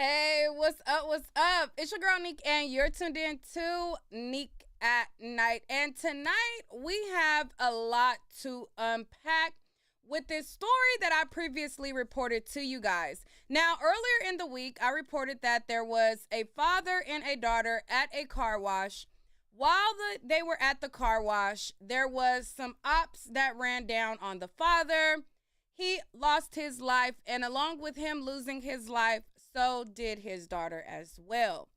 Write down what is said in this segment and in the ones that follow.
Hey, what's up? What's up? It's your girl Nick, and you're tuned in to Nick at Night. And tonight we have a lot to unpack with this story that I previously reported to you guys. Now, earlier in the week, I reported that there was a father and a daughter at a car wash. While they were at the car wash, there was some ops that ran down on the father. He lost his life, and along with him losing his life, so did his daughter as well.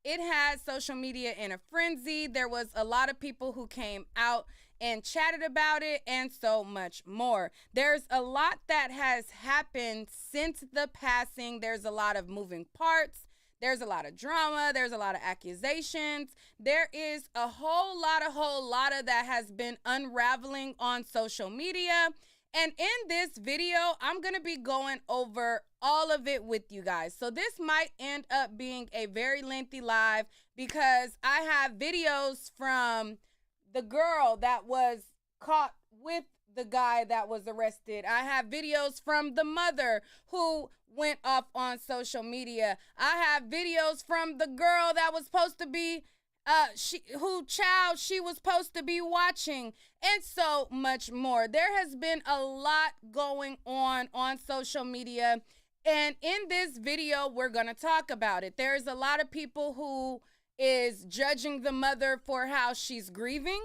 It had social media in a frenzy. There was a lot of people who came out and chatted about it and so much more. There's a lot that has happened since the passing. There's a lot of moving parts. There's a lot of drama. There's a lot of accusations. There is a whole lot of that has been unraveling on social media. And in this video, I'm going to be going over all of it with you guys. So this might end up being a very lengthy live because I have videos from the girl that was caught with the guy that was arrested. I have videos from the mother who went off on social media. I have videos from the girl that was supposed to be she was supposed to be watching, and so much more. There has been a lot going on social media, and in this video, we're going to talk about it. There's a lot of people who is judging the mother for how she's grieving.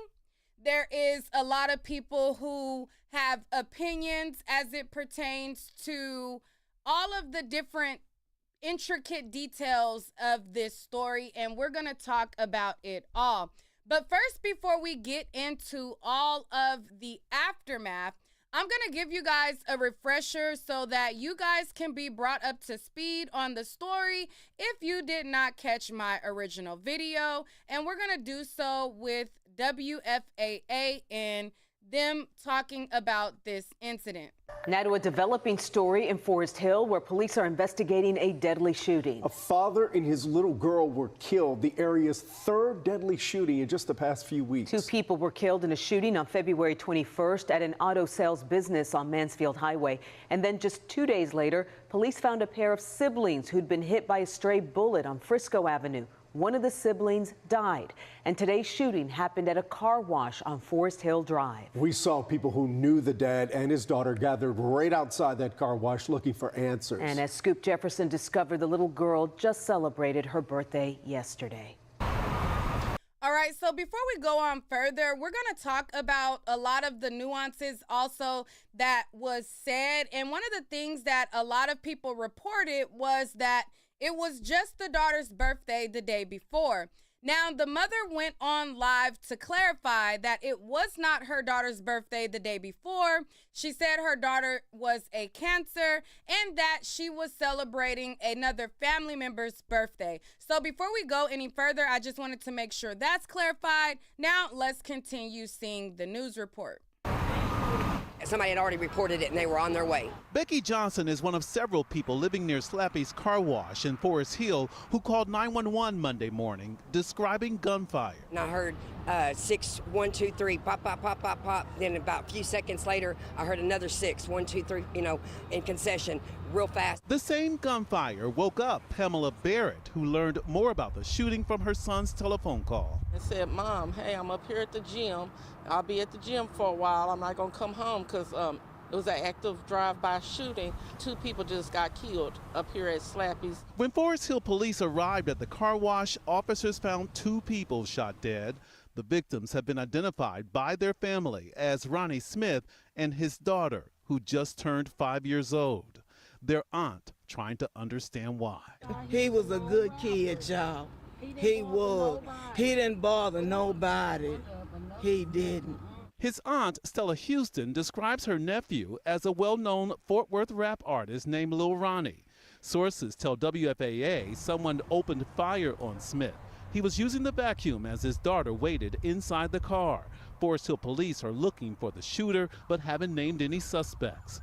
There is a lot of people who have opinions as it pertains to all of the different intricate details of this story, and we're going to talk about it all. But first, before we get into all of the aftermath, I'm going to give you guys a refresher so that you guys can be brought up to speed on the story if you did not catch my original video. And we're going to do so with WFAA and them talking about this incident. Now to a developing story in Forest Hill where police are investigating a deadly shooting. A father and his little girl were killed, the area's third deadly shooting in just the past few weeks. 2 people were killed in a shooting on February 21st at an auto sales business on Mansfield Highway. And then just 2 days later, police found a pair of siblings who'd been hit by a stray bullet on Frisco Avenue. One of the siblings died, and today's shooting happened at a car wash on Forest Hill Drive. We saw people who knew the dad and his daughter gathered right outside that car wash looking for answers. And as Scoop Jefferson discovered, the little girl just celebrated her birthday yesterday. All right, so before we go on further, we're going to talk about a lot of the nuances also that was said. And one of the things that a lot of people reported was that it was just the daughter's birthday the day before. Now, the mother went on live to clarify that it was not her daughter's birthday the day before. She said her daughter was a Cancer and that she was celebrating another family member's birthday. So before we go any further, I just wanted to make sure that's clarified. Now, let's continue seeing the news report. Somebody had already reported it and they were on their way. Becky Johnson is one of several people living near Slappy's car wash in Forest Hill who called 911 Monday morning describing gunfire. And I heard 6, 1, 2, 3, pop, pop, pop, pop, pop. Then about a few seconds later, I heard another 6, 1, 2, 3, in concession, real fast. The same gunfire woke up Pamela Barrett, who learned more about the shooting from her son's telephone call. I said, Mom, hey, I'm up here at the gym. I'll be at the gym for a while. I'm not going to come home because it was an active drive-by shooting. 2 people just got killed up here at Slappy's. When Forest Hill police arrived at the car wash, officers found 2 people shot dead. The victims have been identified by their family as Ronnie Smith and his daughter, who just turned 5 years old. Their aunt trying to understand why. He was a good kid, y'all. He was. He didn't bother nobody. He didn't. His aunt, Stella Houston, describes her nephew as a well-known Fort Worth rap artist named LIL Ronnie. Sources tell WFAA someone opened fire on Smith. He was using the vacuum as his daughter waited inside the car. Forest Hill police are looking for the shooter but haven't named any suspects.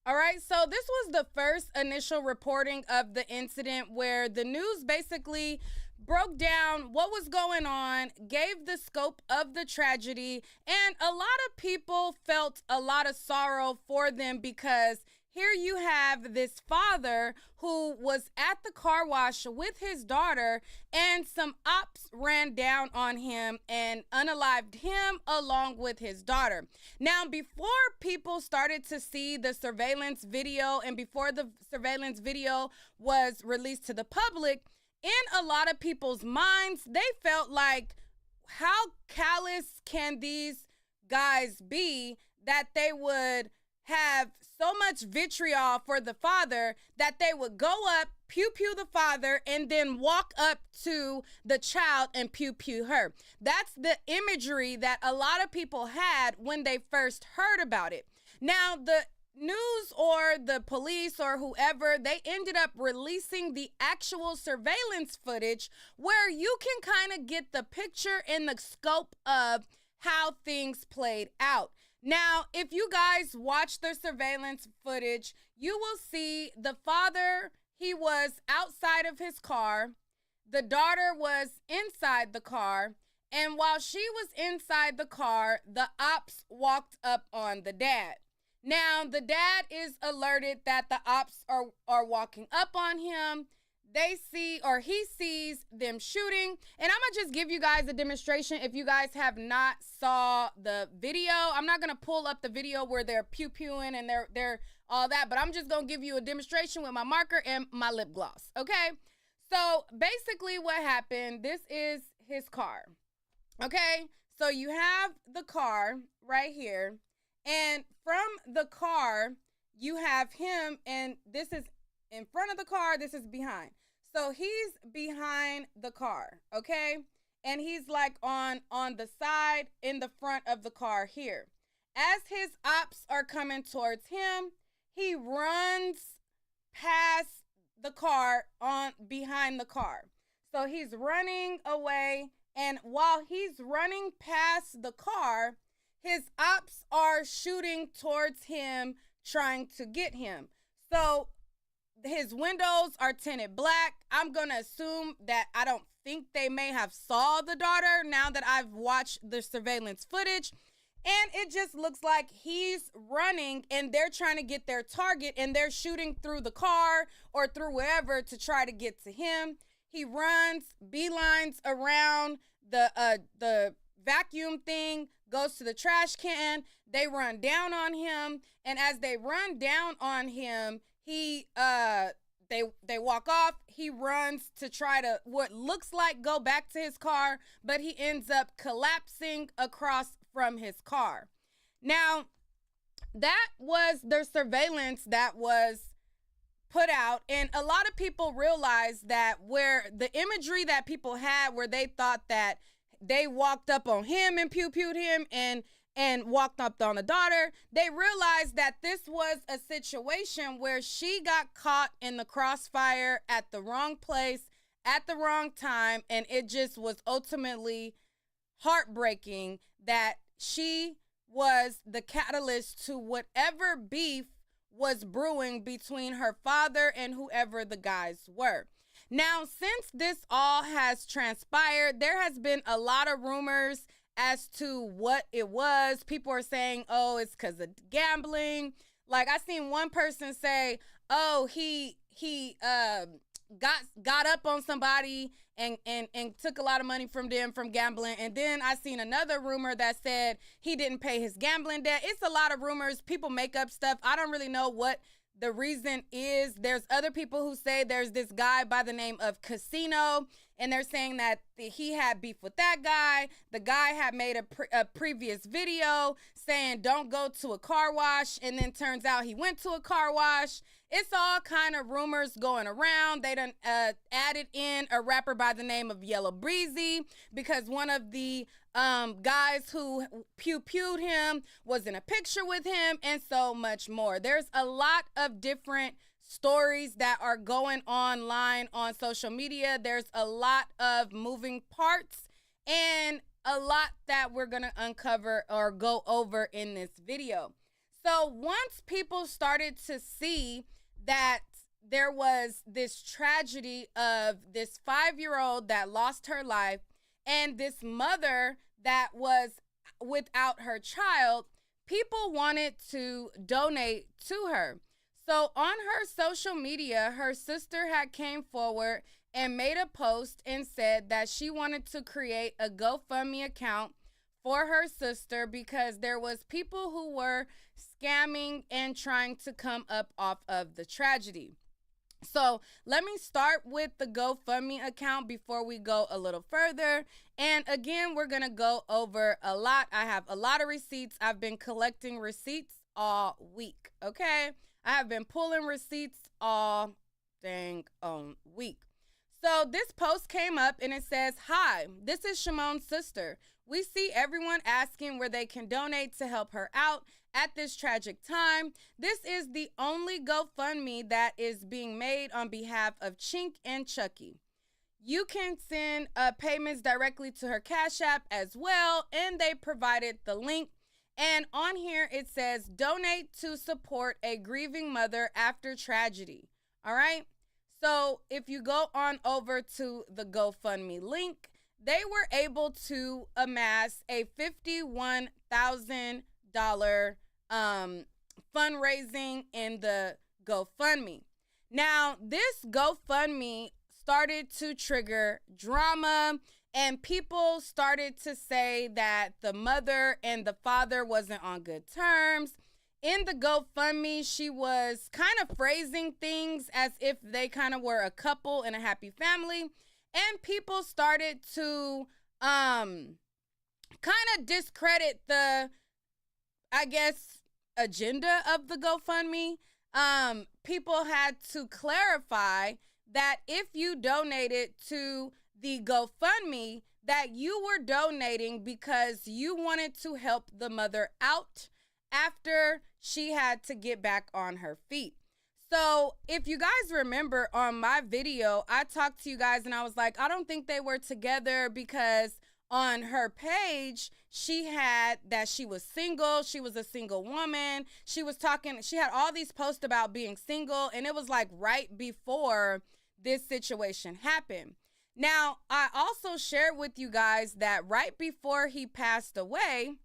All right, so this was the first initial reporting of the incident where the news basically broke down what was going on, gave the scope of the tragedy, and a lot of people felt a lot of sorrow for them because here you have this father who was at the car wash with his daughter, and some ops ran down on him and unalived him along with his daughter. Now, before people started to see the surveillance video and before the surveillance video was released to the public, in a lot of people's minds, they felt like, how callous can these guys be that they would have so much vitriol for the father that they would go up, pew the father, and then walk up to the child and pew her. That's the imagery that a lot of people had when they first heard about it. Now, the news or the police or whoever, they ended up releasing the actual surveillance footage where you can kind of get the picture and the scope of how things played out. Now, if you guys watch the surveillance footage, you will see the father, he was outside of his car. The daughter was inside the car. And while she was inside the car, the ops walked up on the dad. Now, the dad is alerted that the ops are walking up on him. They see, or he sees them shooting. And I'm going to just give you guys a demonstration if you guys have not saw the video. I'm not going to pull up the video where they're pew-pewing and they're all that, but I'm just going to give you a demonstration with my marker and my lip gloss, okay? So basically what happened, this is his car, okay? So you have the car right here, and from the car, you have him, and this is in front of the car, this is behind. So he's behind the car, okay? And he's like on the side in the front of the car here. As his ops are coming towards him, he runs past the car on behind the car. So he's running away, and while he's running past the car, his ops are shooting towards him, trying to get him. So his windows are tinted black. I'm going to assume that I don't think they may have saw the daughter now that I've watched the surveillance footage. And it just looks like he's running and they're trying to get their target and they're shooting through the car or through wherever to try to get to him. He runs, beelines around the vacuum thing, goes to the trash can. They run down on him. And as they run down on him, they walk off. He runs to try to what looks like go back to his car, but he ends up collapsing across from his car. Now, that was the surveillance that was put out, and a lot of people realized that where the imagery that people had where they thought that they walked up on him and pew-pewed him and walked up on the daughter, they realized that this was a situation where she got caught in the crossfire at the wrong place at the wrong time, and it just was ultimately heartbreaking that she was the catalyst to whatever beef was brewing between her father and whoever the guys were. Now, since this all has transpired, there has been a lot of rumors as to what it was. People are saying, oh, it's because of gambling. Like, I seen one person say, oh, he got up on somebody and took a lot of money from them from gambling. And then I seen another rumor that said he didn't pay his gambling debt. It's a lot of rumors. People make up stuff. I don't really know what the reason is. There's other people who say there's this guy by the name of Casino, and they're saying that he had beef with that guy. The guy had made a previous video saying don't go to a car wash, and then turns out he went to a car wash. It's all kind of rumors going around. They done added in a rapper by the name of Yellow Breezy because one of the guys who pew-pewed him was in a picture with him, and so much more. There's a lot of different stories that are going online on social media. There's a lot of moving parts and a lot that we're going to uncover or go over in this video. So once people started to see that there was this tragedy of this 5-year-old that lost her life and this mother that was without her child, people wanted to donate to her. So on her social media, her sister had came forward and made a post and said that she wanted to create a GoFundMe account for her sister because there was people who were scamming and trying to come up off of the tragedy. So let me start with the GoFundMe account before we go a little further. And again, we're going to go over a lot. I have a lot of receipts. I've been collecting receipts all week, okay? I have been pulling receipts all dang week. So this post came up and it says, "Hi, this is Shimon's sister. We see everyone asking where they can donate to help her out at this tragic time. This is the only GoFundMe that is being made on behalf of Chink and Chucky. You can send payments directly to her Cash App as well," and they provided the link. And on here it says, "Donate to support a grieving mother after tragedy." All right. So if you go on over to the GoFundMe link, they were able to amass a $51,000 fundraising in the GoFundMe. Now, this GoFundMe started to trigger drama, and people started to say that the mother and the father wasn't on good terms. In the GoFundMe, she was kind of phrasing things as if they kind of were a couple in a happy family. And people started to kind of discredit the, I guess, agenda of the GoFundMe. People had to clarify that if you donated to the GoFundMe, that you were donating because you wanted to help the mother out after she had to get back on her feet. So if you guys remember on my video, I talked to you guys and I was like, I don't think they were together because on her page, she had that she was single. She was a single woman. She was talking, she had all these posts about being single, and it was like right before this situation happened. Now, I also shared with you guys that right before he passed away,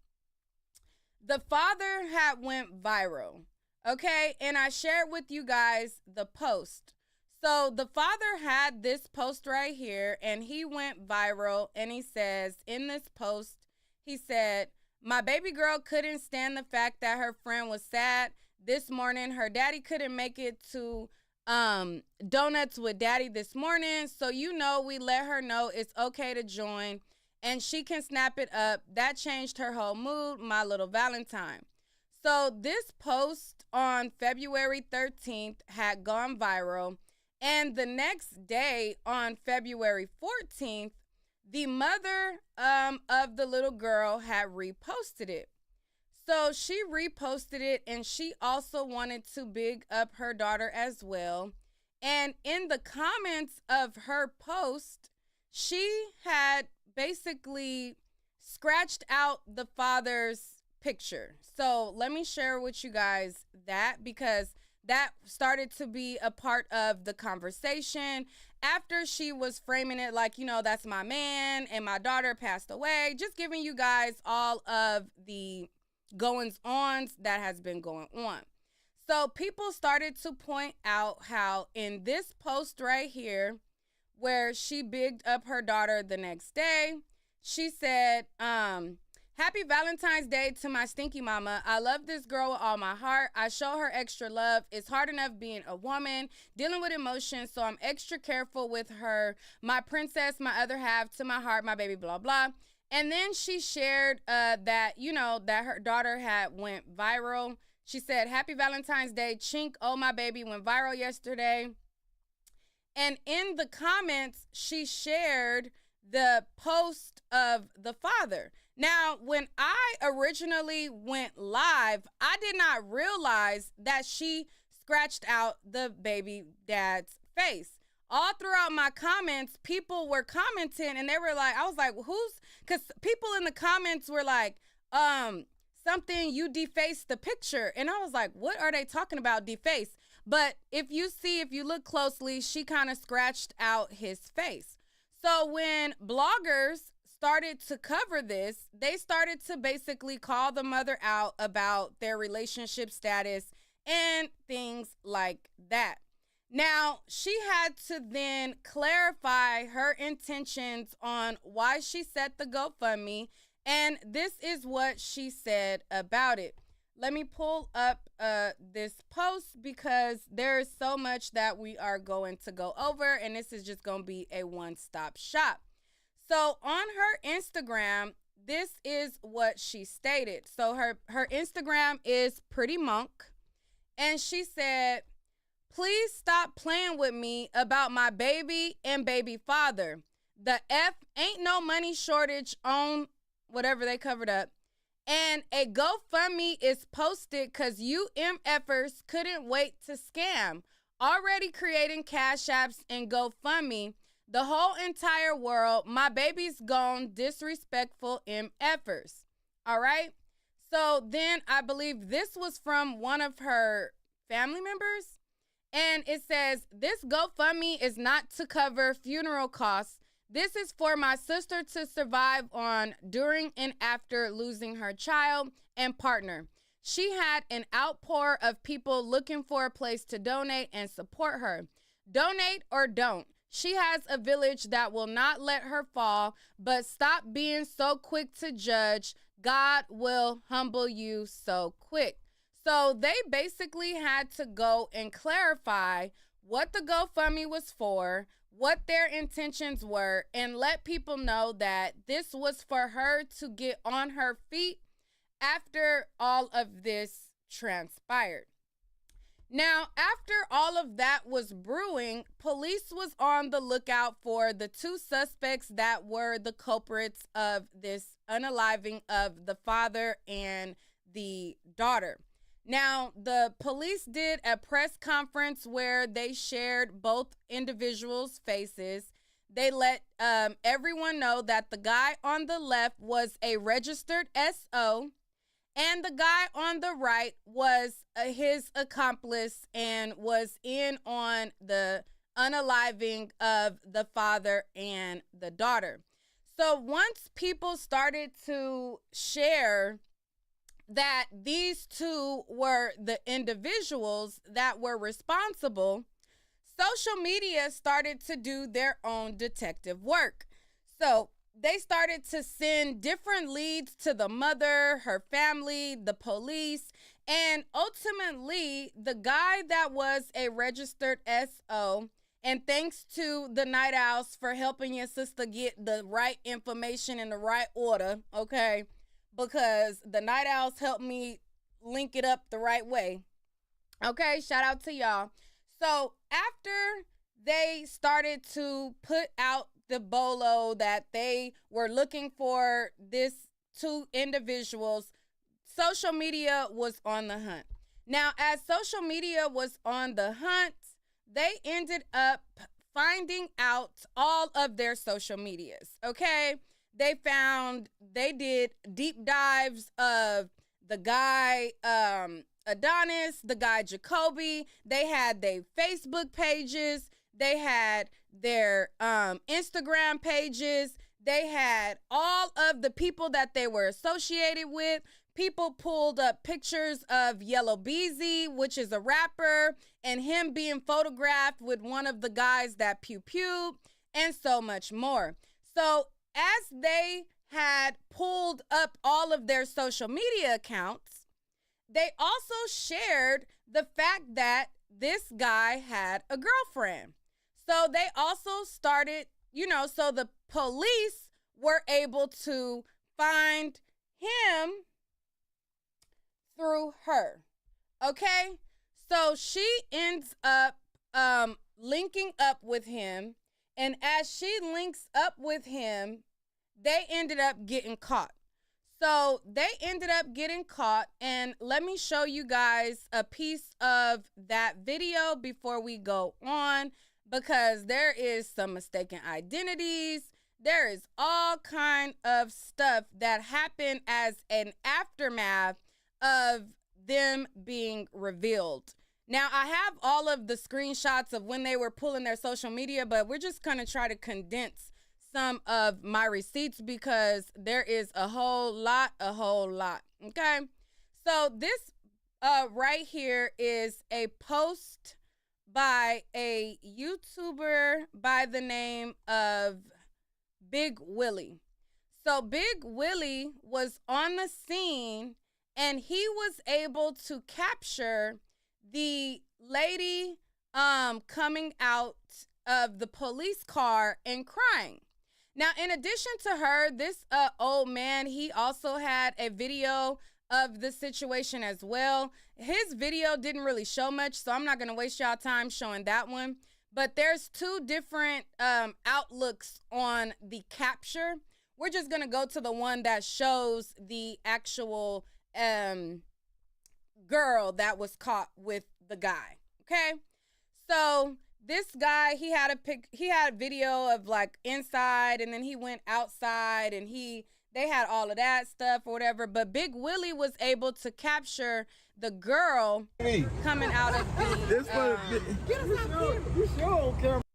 the father had went viral, okay? And I shared with you guys the post. So the father had this post right here, and he went viral, and he says, in this post, he said, "My baby girl couldn't stand the fact that her friend was sad this morning. Her daddy couldn't make it to donuts with daddy this morning. So, we let her know it's okay to join and she can snap it up. That changed her whole mood, my little Valentine." So this post on February 13th had gone viral. And the next day on February 14th, the mother of the little girl had reposted it. So she reposted it, and she also wanted to big up her daughter as well. And in the comments of her post, she had basically scratched out the father's picture. So let me share with you guys that, because that started to be a part of the conversation after she was framing it like, that's my man and my daughter passed away. Just giving you guys all of the goings-ons that has been going on. So people started to point out how in this post right here, where she bigged up her daughter the next day, she said, "Happy Valentine's Day to my stinky mama. I love this girl with all my heart. I show her extra love. It's hard enough being a woman, dealing with emotions, so I'm extra careful with her. My princess, my other half, to my heart, my baby, blah, blah." And then she shared that, that her daughter had went viral. She said, "Happy Valentine's Day, Chink. Oh, my baby went viral yesterday." And in the comments, she shared the post of the father. Now, when I originally went live, I did not realize that she scratched out the baby dad's face. All throughout my comments, people were commenting, and they were like, I was like, because people in the comments were like, something, you defaced the picture. And I was like, what are they talking about, deface? But if you look closely, she kind of scratched out his face. So when bloggers started to cover this, they started to basically call the mother out about their relationship status and things like that. Now, she had to then clarify her intentions on why she set the GoFundMe, and this is what she said about it. Let me pull up this post because there is so much that we are going to go over, and this is just going to be a one-stop shop. So on her Instagram, this is what she stated. So her Instagram is Pretty Monk, and she said, "Please stop playing with me about my baby and baby father. The F ain't no money shortage on whatever they covered up. And a GoFundMe is posted because you MFers couldn't wait to scam. Already creating cash apps and GoFundMe. The whole entire world, my baby's gone, disrespectful MFers." All right? So then I believe this was from one of her family members. And it says, "This GoFundMe is not to cover funeral costs. This is for my sister to survive on during and after losing her child and partner. She had an outpour of people looking for a place to donate and support her. Donate or don't. She has a village that will not let her fall, but stop being so quick to judge. God will humble you so quick." So they basically had to go and clarify what the GoFundMe was for, what their intentions were, and let people know that this was for her to get on her feet after all of this transpired. Now, after all of that was brewing, police was on the lookout for the two suspects that were the culprits of this unaliving of the father and the daughter. Now, the police did a press conference where they shared both individuals' faces. They let everyone know that the guy on the left was a registered SO, and the guy on the right was his accomplice and was in on the unaliving of the father and the daughter. So once people started to share that these two were the individuals that were responsible, social media started to do their own detective work. So they started to send different leads to the mother, her family, the police, and ultimately the guy that was a registered SO, and thanks to the Night Owls for helping your sister get the right information in the right order, okay? Because the Night Owls helped me link it up the right way. Okay, shout out to y'all. So after they started to put out the bolo that they were looking for this two individuals, social media was on the hunt. Now, as social media was on the hunt, they ended up finding out all of their social medias, okay? They did deep dives of the guy Adonis, the guy Jacoby. They had their Facebook pages. They had their Instagram pages. They had all of the people that they were associated with. People pulled up pictures of Yellow Beezy, which is a rapper, and him being photographed with one of the guys that pew-pewed, and so much more. So as they had pulled up all of their social media accounts, they also shared the fact that this guy had a girlfriend. So they also started, so the police were able to find him through her. Okay? So she ends up linking up with him. And as she links up with him, they ended up getting caught. So they ended up getting caught. And let me show you guys a piece of that video before we go on, because there is some mistaken identities. There is all kind of stuff that happened as an aftermath of them being revealed. Now, I have all of the screenshots of when they were pulling their social media, but we're just going to try to condense some of my receipts because there is a whole lot. Okay? So this right here is a post by a YouTuber by the name of Big Willie. So Big Willie was on the scene and he was able to capture the lady coming out of the police car and crying. Now, in addition to her, this old man, he also had a video of the situation as well. His video didn't really show much, so I'm not going to waste y'all time showing that one. But there's two different outlooks on the capture. We're just going to go to the one that shows the actual girl that was caught with the guy. Okay? So this guy, he had a video of like inside, and then he went outside, and they had all of that stuff or whatever. But Big Willie was able to capture the girl coming out of the.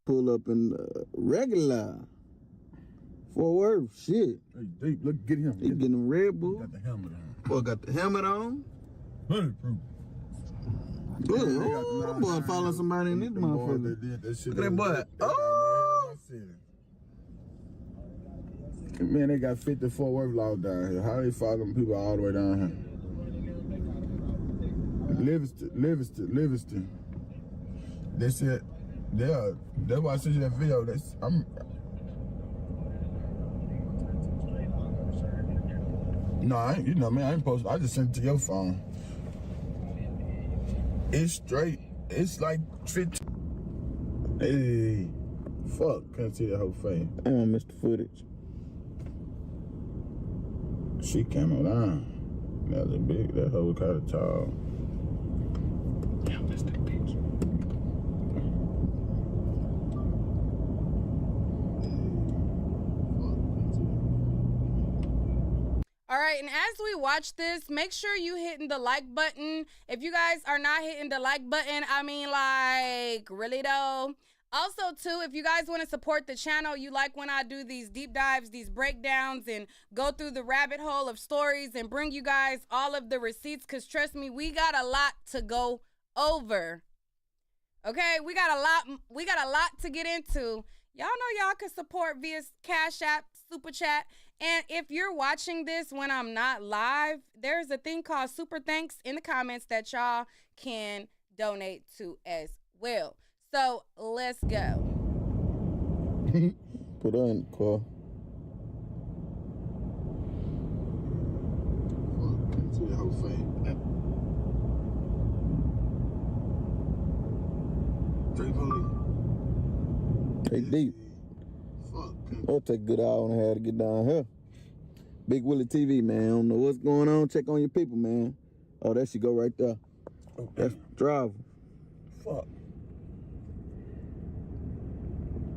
Pull up in regular. Fort Worth, shit. Hey, Deep, look, get him. He getting them Red Bull. Got the helmet on. Boy, got the helmet on. Bulletproof. Good. Oh, boy, following somebody in this motherfucker. Look at that boy. Oh! Man, they got 54 Worth laws down here. How they following people all the way down here? Livingston. They said, that's why I sent you that video. No, I ain't posting. I just sent it to your phone. It's straight. It's like 15. Hey, fuck. Can't see that whole face. I don't miss the footage. She came on. That hoe kind of tall. I missed that bitch. All right, and as we watch this, make sure you hitting the like button. If you guys are not hitting the like button, I mean, like, really though? Also, too, if you guys want to support the channel, you like when I do these deep dives, these breakdowns, and go through the rabbit hole of stories and bring you guys all of the receipts, because trust me, we got a lot to go over. Okay, we got a lot to get into. Y'all know y'all can support via Cash App, Super Chat. And if you're watching this when I'm not live, there's a thing called Super Thanks in the comments that y'all can donate to as well. So let's go. Put her in the car. Fuck, can't see the whole face. Straight police. Hey, Deep. Fuck. It'll take a good hour and a half to get down here. Big Willie TV, man. I don't know what's going on. Check on your people, man. Oh, there she go right there. Oh, that's the driver. Fuck.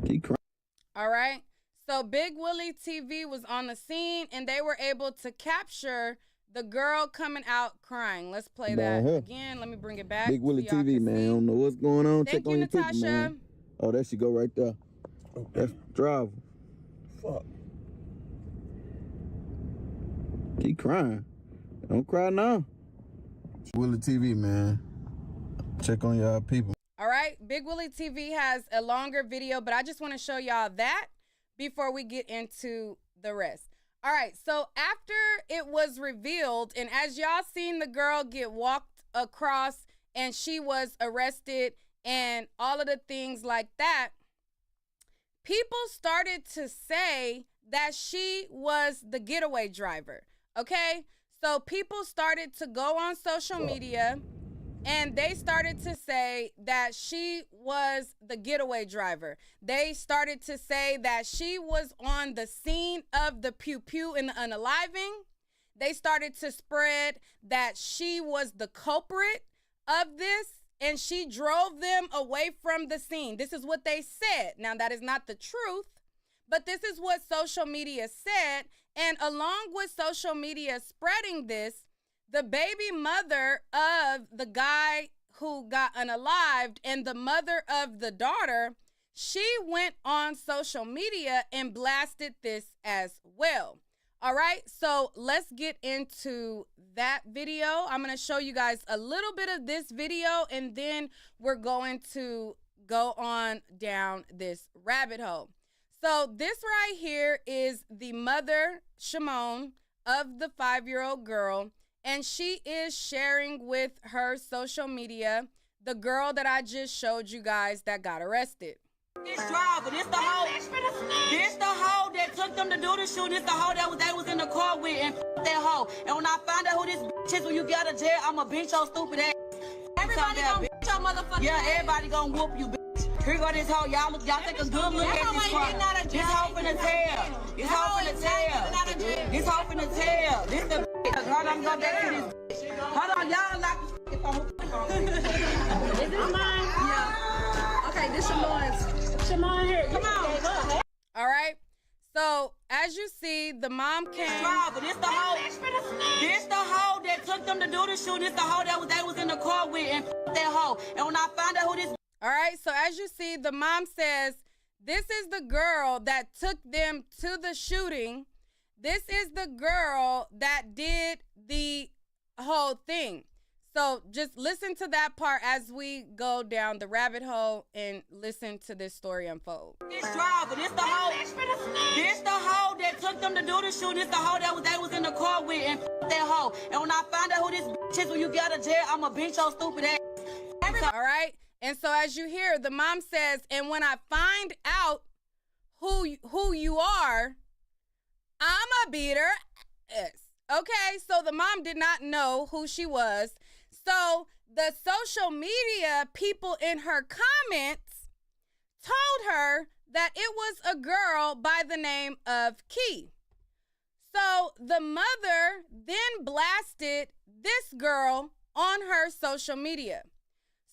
Keep crying. All right. So Big Willie TV was on the scene, and they were able to capture the girl coming out crying. Let's play that again. Let me bring it back. Big Willie TV, man. I don't know what's going on. Thank Check on your Natasha. people, man. Oh, there she go right there. Oh, that's the driver. Fuck. Keep crying. Don't cry now. Willie TV, man. Check on y'all people. All right. Big Willie TV has a longer video, but I just want to show y'all that before we get into the rest. All right. So after it was revealed, and as y'all seen the girl get walked across and she was arrested and all of the things like that, people started to say that she was the getaway driver. Okay, so people started to go on social media and they started to say that she was the getaway driver. They started to say that she was on the scene of the pew-pew and the unaliving. They started to spread that she was the culprit of this and she drove them away from the scene. This is what they said. Now, that is not the truth, but this is what social media said. And along with social media spreading this, the baby mother of the guy who got unalived and the mother of the daughter, she went on social media and blasted this as well. All right, so let's get into that video. I'm going to show you guys a little bit of this video, and then we're going to go on down this rabbit hole. So this right here is the mother, Shimon, of the 5-year-old girl, and she is sharing with her social media the girl that I just showed you guys that got arrested. This driver, this the hoe that took them to do the shooting. This the hoe that they was in the car with and that hoe. And when I find out who this bitch is, when you get out of jail, I'ma beat your stupid ass. Everybody gonna beat your motherfucking ass. Everybody gonna whoop you, bitch. Here go this hoe. Y'all take a good look at this car. This hoe finna tell. This hoe finna tell. This hoe finna tell. This the bitch. Hold on, go back to this bitch. Hold on, y'all lock the phone. Is this mine? Yeah. Okay, this Shamon's. Shimon here. Come on. All right. So as you see, the mom came. This the hoe that took them to do the shooting. This the hoe that they was in the car with and that hoe. And when I found out who this. All right. So as you see, the mom says, this is the girl that took them to the shooting. This is the girl that did the whole thing. So just listen to that part as we go down the rabbit hole and listen to this story unfold. This driver, this the hoe that took them to do the shooting. This the hoe that they was in the car with and that hoe. And when I find out who this bitch is, when you get out of jail, I'ma beat your stupid ass. All right. And so as you hear, the mom says, and when I find out who you are, I'ma beat her ass. Okay. So the mom did not know who she was. So the social media people in her comments told her that it was a girl by the name of Key. So the mother then blasted this girl on her social media.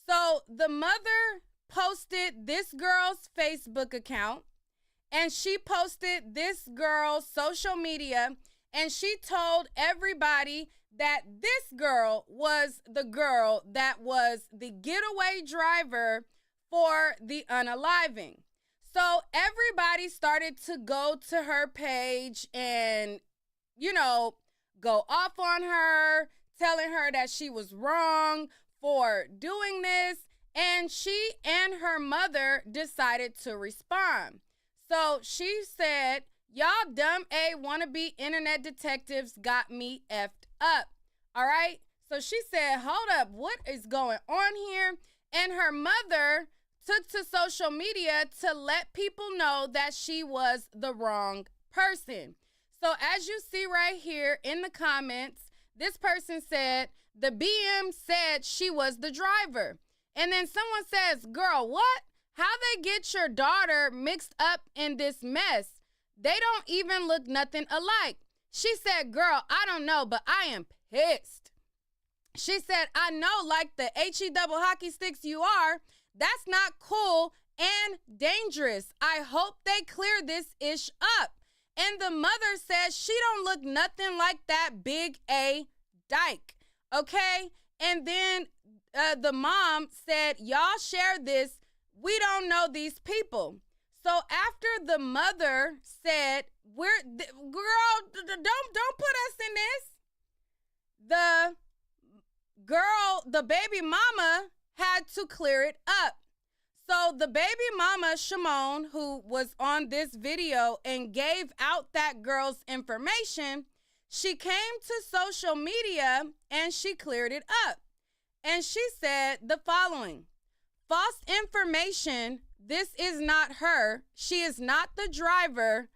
So the mother posted this girl's Facebook account, and she posted this girl's social media, and she told everybody that this girl was the girl that was the getaway driver for the unaliving. So everybody started to go to her page and, go off on her, telling her that she was wrong for doing this. And she and her mother decided to respond. So she said, y'all dumb A wannabe internet detectives got me effed up. All right. So she said, hold up, what is going on here? And her mother took to social media to let people know that she was the wrong person. So as you see right here in the comments, this person said, the BM said she was the driver. And then someone says, girl, what? How they get your daughter mixed up in this mess? They don't even look nothing alike. She said, girl, I don't know, but I am pissed. She said, I know, like the HE double hockey sticks you are, that's not cool and dangerous. I hope they clear this ish up. And the mother says she don't look nothing like that big A dyke. Okay? And then the mom said, y'all share this. We don't know these people. So after the mother said, girl, don't put us in this. The baby mama had to clear it up. So the baby mama, Shimon, who was on this video and gave out that girl's information, she came to social media and she cleared it up. And she said the following: false information. This is not her. She is not the driver.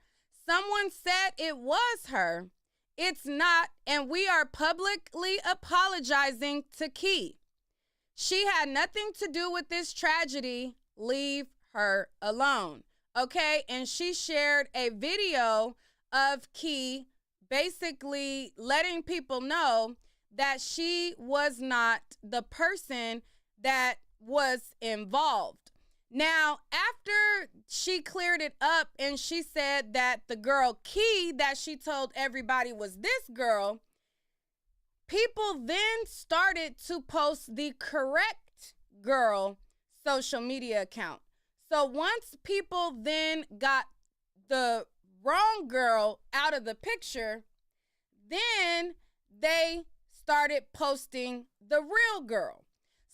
Someone said it was her. It's not, and we are publicly apologizing to Key. She had nothing to do with this tragedy. Leave her alone. Okay? And she shared a video of Key basically letting people know that she was not the person that was involved. Now, after she cleared it up and she said that the girl Key that she told everybody was this girl, people then started to post the correct girl social media account. So once people then got the wrong girl out of the picture, then they started posting the real girl.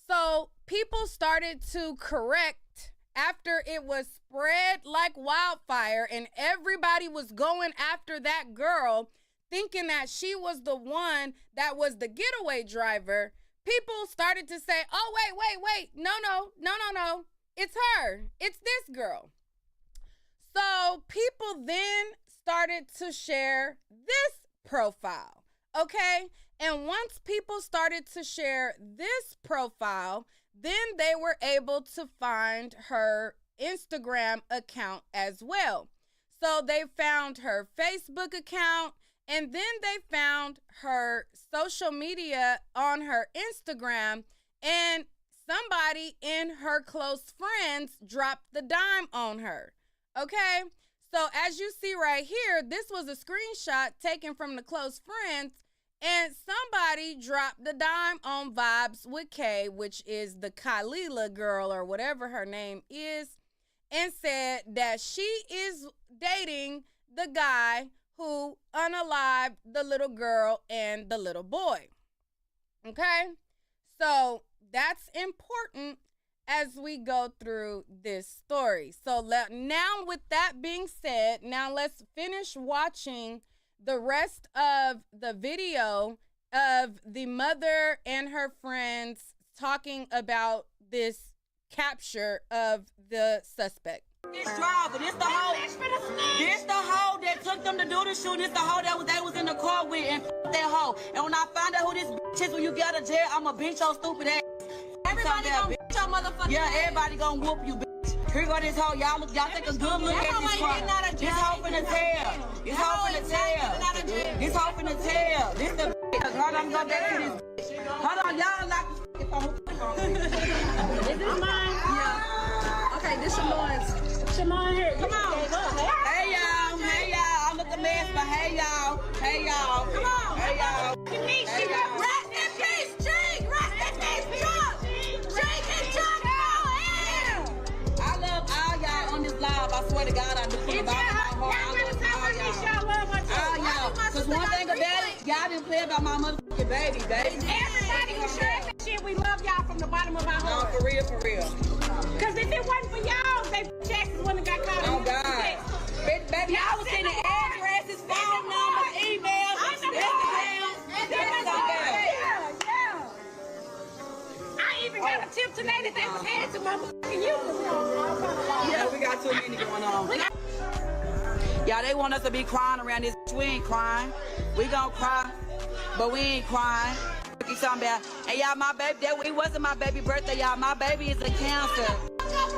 So people started to correct after it was spread like wildfire and everybody was going after that girl, thinking that she was the one that was the getaway driver. People started to say, oh, wait. No. It's her. It's this girl. So people then started to share this profile, okay? And once people started to share this profile, then they were able to find her Instagram account as well. So they found her Facebook account, and then they found her social media on her Instagram, and somebody in her close friends dropped the dime on her, okay? So as you see right here, this was a screenshot taken from the close friends, and somebody dropped the dime on Vibes with K, which is the Kalila girl or whatever her name is, and said that she is dating the guy who unalived the little girl and the little boy. Okay? So that's important as we go through this story. So now with that being said, now let's finish watching the rest of the video of the mother and her friends talking about this capture of the suspect. This driver, this the hoe that took them to do the shoot. This the hoe that they was in the car with and that hoe. And when I find out who this bitch is, when you get out of jail, I'ma beat your stupid ass. Everybody gonna beat your motherfucking ass. Everybody gonna whoop you, bitch. Here go this hoe. Y'all take a good look at this car. This hoe finna tell. This hoe finna tell. This hoe finna tell. This the bitch. Hold on, go back to this bitch. Hold on, y'all lock the phone. Is this mine? Yeah. Okay, this Shamon's. Shamon here. Come on. Hey y'all. I'm with the mess, but hey y'all. Come on. Hey y'all. Hey y'all. Rest in peace, Jake. Rest in peace, Chuck. Jake and Chuck. I love all y'all on this live. I swear to God, I do from the bottom of my heart. I love all y'all. Cause one thing about it, y'all didn't play about my motherfucking baby. Everybody who shared that shit, we love y'all from the bottom of our heart. No, for real. Cause if it wasn't for y'all, they Jackson wouldn't have got caught. Oh God. Baby, y'all was sending addresses, phone numbers, emails, Instagrams. Yeah. I even got a tip today that they was headed to motherfucking you. Yeah, we got too many going on. Y'all, they want us to be crying around this. We ain't crying. We gonna cry, but we ain't crying. Something about, and y'all, my baby, it wasn't my baby birthday, y'all. My baby is a Cancer.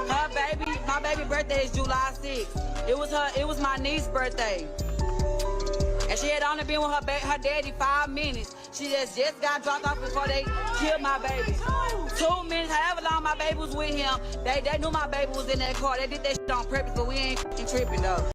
My baby birthday is July 6th. It was my niece's birthday. And she had only been with her daddy 5 minutes. She just got dropped off before they killed my baby. 2 minutes, however long my baby was with him, they knew my baby was in that car. They did that shit on purpose, but we ain't f***ing tripping though.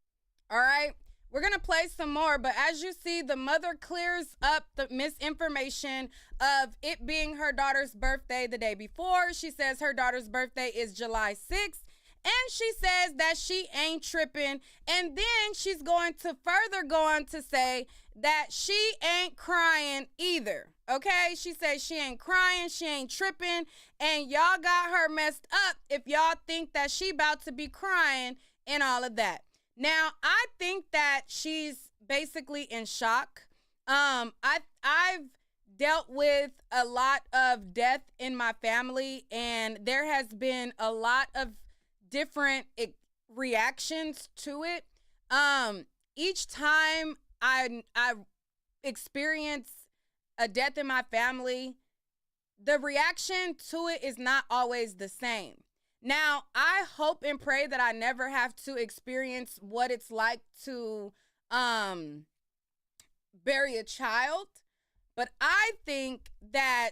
All right. We're going to play some more, but as you see, the mother clears up the misinformation of it being her daughter's birthday the day before. She says her daughter's birthday is July 6th, and she says that she ain't tripping, and then she's going to further go on to say that she ain't crying either, okay? She says she ain't crying, she ain't tripping, and y'all got her messed up if y'all think that she about to be crying and all of that. Now, I think that she's basically in shock. I've dealt with a lot of death in my family, and there has been a lot of different reactions to it. Each time I experience a death in my family, the reaction to it is not always the same. Now, I hope and pray that I never have to experience what it's like to bury a child, but I think that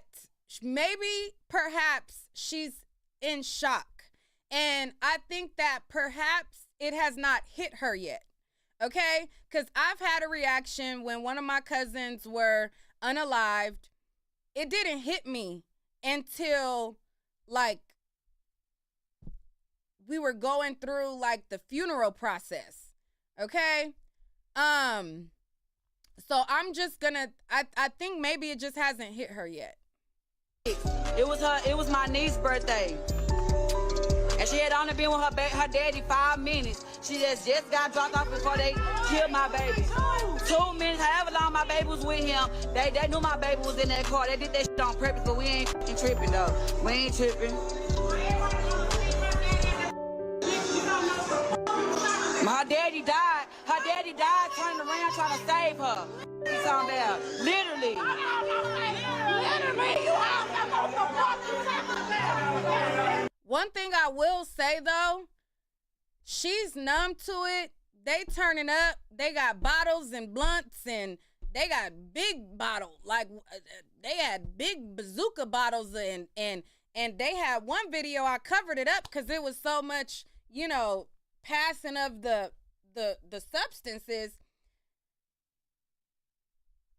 perhaps she's in shock, and I think that perhaps it has not hit her yet, okay? Because I've had a reaction when one of my cousins were unalived. It didn't hit me until, like, we were going through like the funeral process, okay? So I'm just gonna, I think maybe it just hasn't hit her yet. It was my niece's birthday. And she had only been with her daddy 5 minutes. She just got dropped off before they killed my baby. 2 minutes, however long my baby was with him, they knew my baby was in that car. They did that shit on purpose, but we ain't f***ing tripping though. We ain't tripping. My daddy died. Her daddy died turning around trying to save her. He's talking about literally. One thing I will say though, she's numb to it. They turning up. They got bottles and blunts, and they got big bottles. Like they had big bazooka bottles, and they had one video. I covered it up because it was so much, passing of the substances.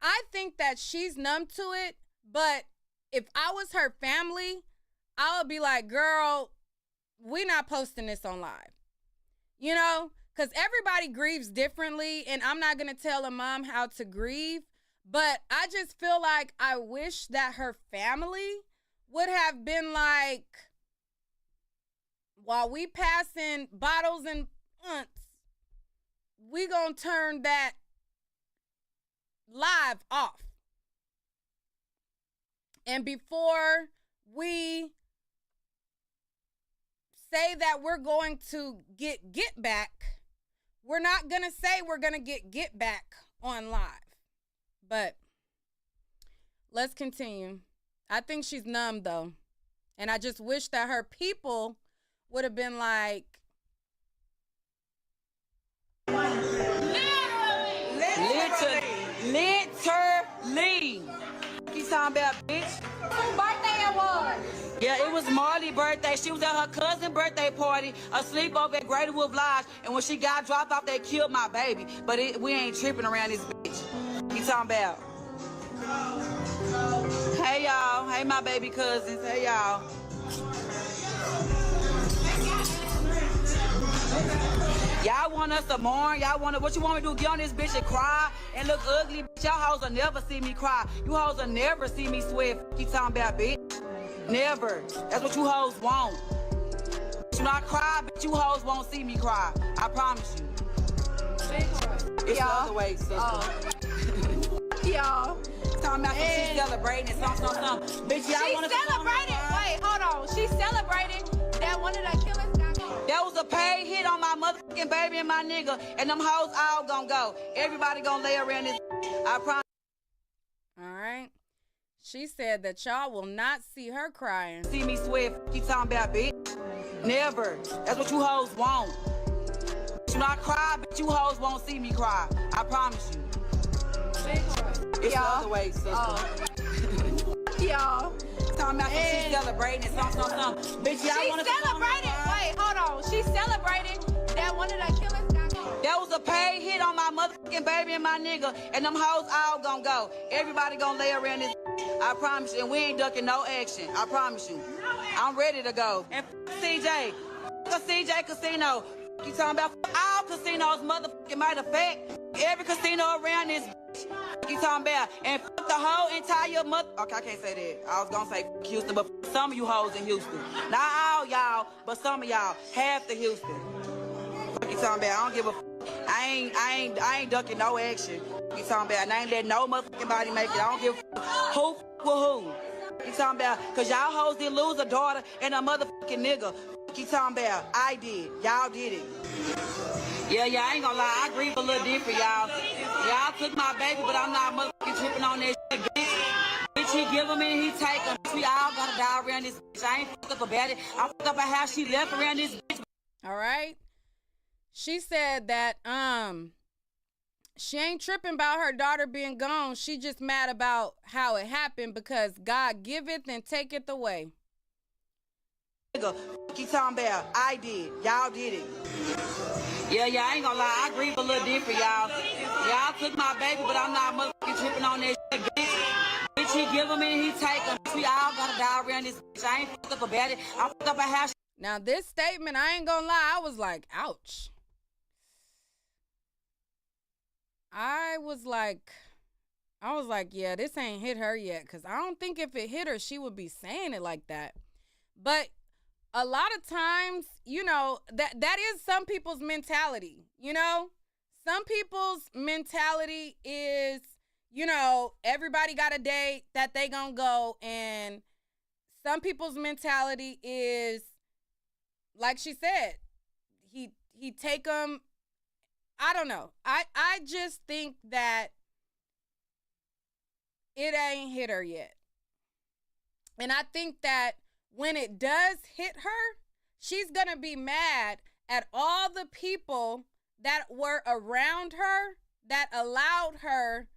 I think that she's numb to it, but if I was her family, I would be like, girl, we not posting this on live. Because everybody grieves differently, and I'm not going to tell a mom how to grieve, but I just feel like I wish that her family would have been like, while we passing bottles and blunts, we gonna turn that live off. And before we say that we're going to get back, we're not gonna say we're gonna get back on live. But let's continue. I think she's numb though. And I just wish that her people would have been like, Literally. He's talking about, bitch. Whose birthday it was? Yeah, it was Marley's birthday. She was at her cousin's birthday party, a sleepover at Greater Wolf Lodge, and when she got dropped off, they killed my baby. But we ain't tripping around this bitch. He's talking about. Hey, y'all. Hey, my baby cousins. Hey, y'all. Y'all want us to mourn? What you want me to do? Get on this bitch and cry and look ugly? Bitch, y'all hoes will never see me cry. You hoes will never see me sweat. Keep talking about, bitch. Never. That's what you hoes want. You not cry, bitch. You hoes won't see me cry. I promise you. It's the other way, sister. Y'all. Talking about she's celebrating and something. Bitch, y'all want to celebrating. Wait, hold on. She's celebrating that one of the killers got caught. That was a paid hit on my motherfucking baby and my nigga, and them hoes all gonna go. Everybody gonna lay around this. I promise. All right. She said that y'all will not see her crying. See me sweat. Keep talking about, bitch. Never. That's what you hoes want. You not cry, bitch. You hoes won't see me cry. I promise you. It's the other way, sister. Y'all. Talking about she's celebrating and something. Bitch, y'all want to celebrating. Wait, hold on. She's celebrating that one of the killers got caught. That was a paid hit on my motherfucking baby and my nigga, and them hoes all gonna go. Everybody gonna lay around this. I promise you, and we ain't ducking no action. I promise you. I'm ready to go. And CJ, CJ Casino. You talking about all casinos, motherfucking matter of fact. Every casino around this bitch. You talking about, and the whole entire okay, I can't say that. I was gonna say Houston, but some of you hoes in Houston. Not all y'all, but some of y'all, half the Houston. You talking about, I don't give a I ain't ducking no action. You talking about, and I ain't letting no motherfucking body make it. I don't give a who with who. You talking about, cause y'all hoes did lose a daughter and a motherfucking nigga. You talking about, I did. Y'all did it. Yeah, I ain't gonna lie. I grieve a little different, y'all. Y'all took my baby, but I'm not motherfucking tripping on that shit, bitch. He give him and he take him. We all gotta die around this bitch. I ain't fucked up about it. I fucked up about how she left around this bitch. All right. She said that she ain't tripping about her daughter being gone. She just mad about how it happened because God giveth and taketh away. Keep talking about, I did. Y'all did it. Yeah, I ain't gonna lie. I grieve a little different, y'all. Y'all took my baby, but I'm not motherfucking tripping on that shit, bitch. He give him and he take him. We all gotta die around this bitch. I ain't fucked up about it. I fucked up about how she... Now, this statement, I ain't gonna lie, I was like, ouch. was like, yeah, this ain't hit her yet. Because I don't think if it hit her, she would be saying it like that. But a lot of times, you know, that is some people's mentality, you know? Some people's mentality is, you know, everybody got a date that they gonna go. And some people's mentality is, like she said, he take them. I don't know. I just think that it ain't hit her yet. And I think that when it does hit her, she's going to be mad at all the people that were around her that allowed her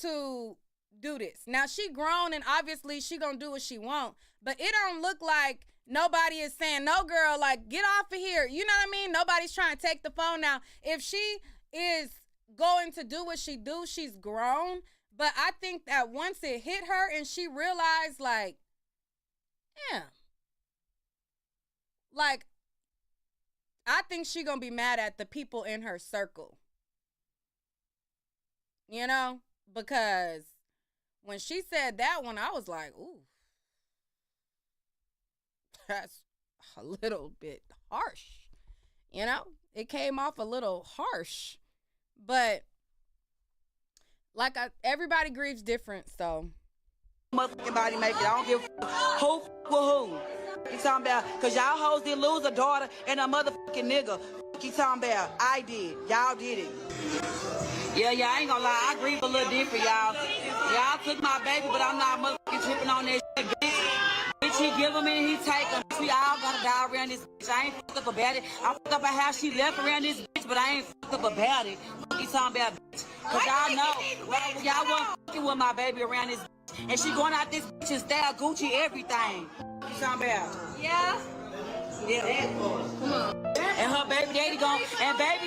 to do this. Now, she grown and obviously she going to do what she want, but it don't look like nobody is saying, no, girl, like, get off of here. You know what I mean? Nobody's trying to take the phone now. If she is going to do what she do, she's grown. But I think that once it hit her and she realized, like, yeah, like, I think she gonna be mad at the people in her circle. You know? Because when she said that one, I was like, ooh, that's a little bit harsh. You know? It came off a little harsh. But like everybody grieves different, so. Motherfucking body make it. I don't give a who with who. You talking about, cause y'all hoes did lose a daughter and a motherfucking nigga. You talking about, I did. Y'all did it. Yeah, I ain't gonna lie. I grieve a little different, y'all. Y'all took my baby, but I'm not motherfucking tripping on that shit, bitch. He give him and he take him. We all gonna die around this bitch. I ain't fucked up about it. I fucked up about how she left around this bitch, but I ain't fucked up about it. You talking about, bitch. Cause y'all know, y'all wasn't fucking with my baby around this bitch. And she going out this bitch and style Gucci everything. You talking about? Yeah. Yeah, that part. Come on. And her baby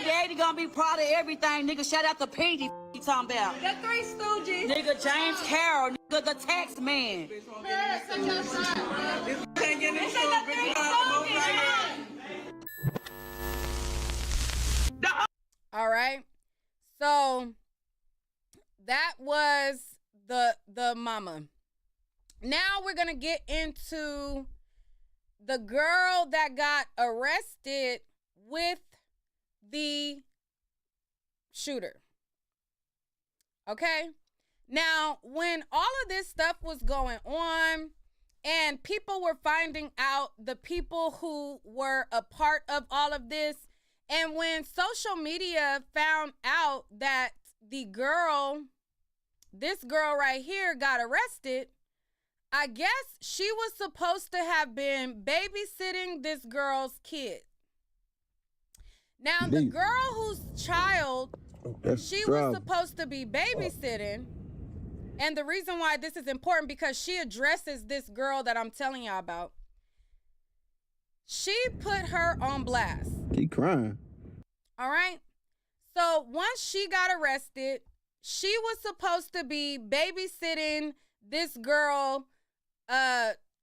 daddy gonna be proud of everything, nigga. Shout out to Petey. You talking about? The Three Stooges. Nigga, James Carroll, nigga, the tax man. All right. So that was the mama. Now we're gonna get into the girl that got arrested with the shooter. Okay? Now, when all of this stuff was going on and people were finding out the people who were a part of all of this, and when social media found out that this girl right here got arrested, I guess she was supposed to have been babysitting this girl's kid. Now, the girl whose child she was supposed to be babysitting, and the reason why this is important because she addresses this girl that I'm telling y'all about. She put her on blast. Keep crying. All right? So once she got arrested, she was supposed to be babysitting this girl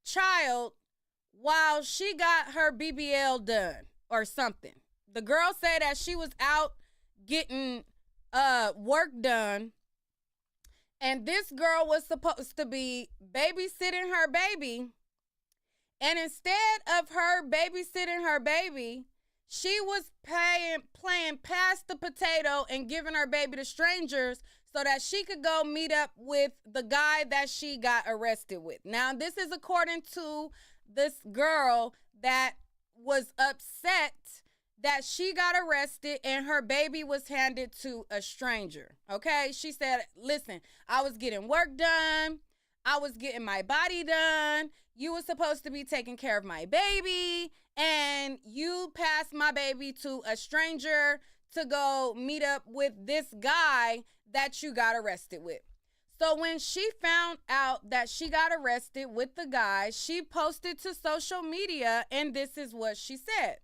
child while she got her BBL done or something. The girl said that she was out getting work done, and this girl was supposed to be babysitting her baby, and instead of her babysitting her baby, she was playing pass the potato and giving her baby to strangers so that she could go meet up with the guy that she got arrested with. Now, this is according to this girl that was upset that she got arrested and her baby was handed to a stranger, okay? She said, listen, I was getting work done. I was getting my body done. You were supposed to be taking care of my baby, and you passed my baby to a stranger to go meet up with this guy that you got arrested with. So when she found out that she got arrested with the guy, she posted to social media, and this is what she said.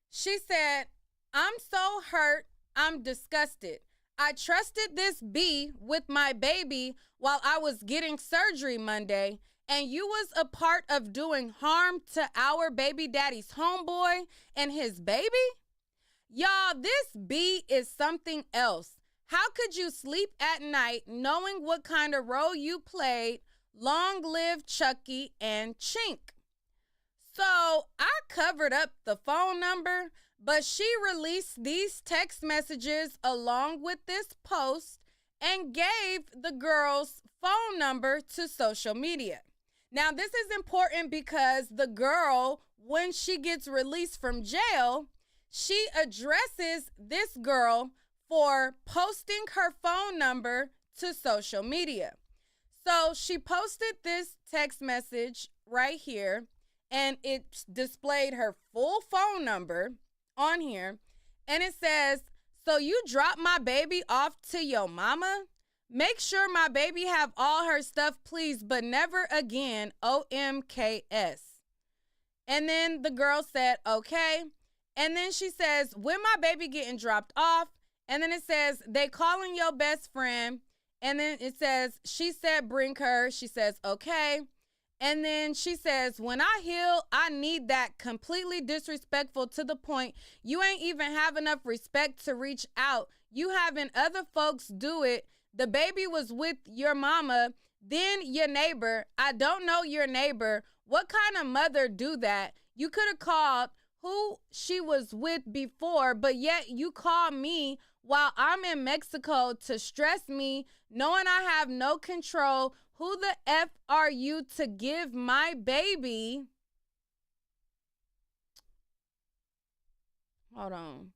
She said, I'm so hurt, I'm disgusted. I trusted this B with my baby while I was getting surgery Monday, and you was a part of doing harm to our baby daddy's homeboy and his baby? Y'all, this B is something else. How could you sleep at night knowing what kind of role you played? Long live Chucky and Chink. So I covered up the phone number, but she released these text messages along with this post and gave the girl's phone number to social media. Now, this is important because the girl, when she gets released from jail, she addresses this girl for posting her phone number to social media. So she posted this text message right here, and it displayed her full phone number on here. And it says, so you dropped my baby off to your mama? Make sure my baby have all her stuff, please, but never again, OMKS. And then the girl said, okay. And then she says, when my baby getting dropped off? And then it says, they calling your best friend. And then it says, she said, bring her. She says, okay. And then she says, when I heal, I need that. Completely disrespectful to the point you ain't even have enough respect to reach out. You having other folks do it. The baby was with your mama, then your neighbor. I don't know your neighbor. What kind of mother do that? You could have called who she was with before, but yet you call me while I'm in Mexico to stress me, knowing I have no control. Who the F are you to give my baby? Hold on.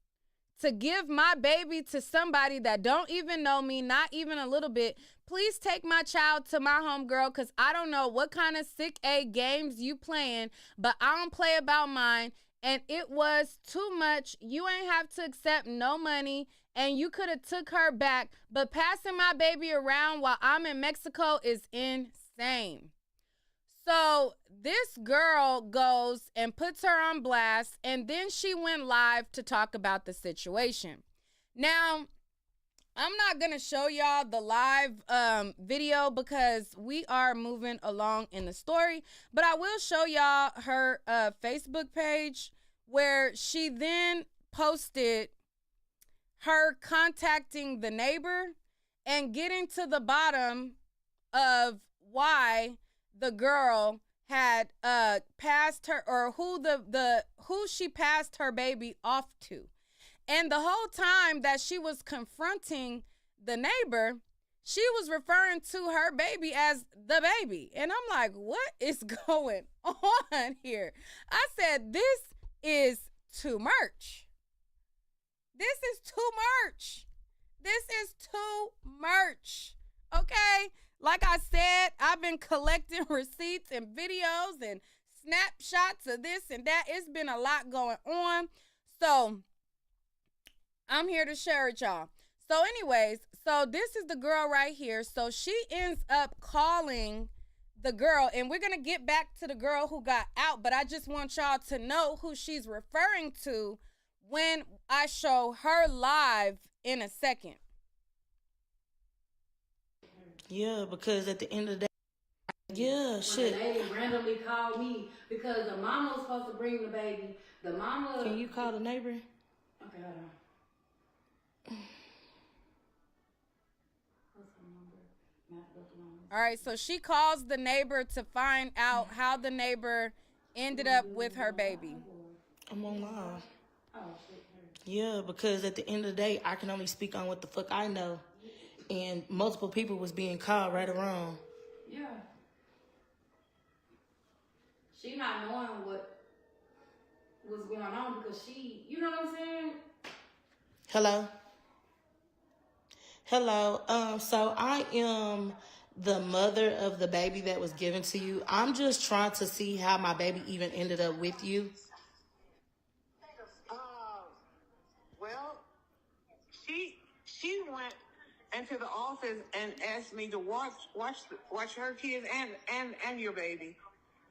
To give my baby to somebody that don't even know me, not even a little bit. Please take my child to my homegirl, because I don't know what kind of sick A games you playing, but I don't play about mine. And it was too much. You ain't have to accept no money, and you could have took her back. But passing my baby around while I'm in Mexico is insane. So this girl goes and puts her on blast, and then she went live to talk about the situation. Now, I'm not going to show y'all the live video because we are moving along in the story, but I will show y'all her Facebook page where she then posted her contacting the neighbor and getting to the bottom of why the girl had passed her, or who she passed her baby off to. And the whole time that she was confronting the neighbor, she was referring to her baby as the baby. And I'm like, what is going on here? I said, this is too much. This is too much. This is too much. Okay? Like I said, I've been collecting receipts and videos and snapshots of this and that. It's been a lot going on. So I'm here to share it, y'all. So anyways, so this is the girl right here. So she ends up calling the girl, and we're going to get back to the girl who got out, but I just want y'all to know who she's referring to when I show her live in a second. Yeah, because at the end of the day, yeah, shit. The lady randomly called me because the mama was supposed to bring the baby. The mama... Can you call the neighbor? Okay, hold on. All right, so she calls the neighbor to find out how the neighbor ended up with her baby. I'm on live. Yeah, because at the end of the day, I can only speak on what the fuck I know. And multiple people was being called right or wrong. Yeah. She not knowing what was going on because she, you know what I'm saying? Hello? Hello. So I am the mother of the baby that was given to you. I'm just trying to see how my baby even ended up with you. Well, she went into the office and asked me to watch her kids and your baby.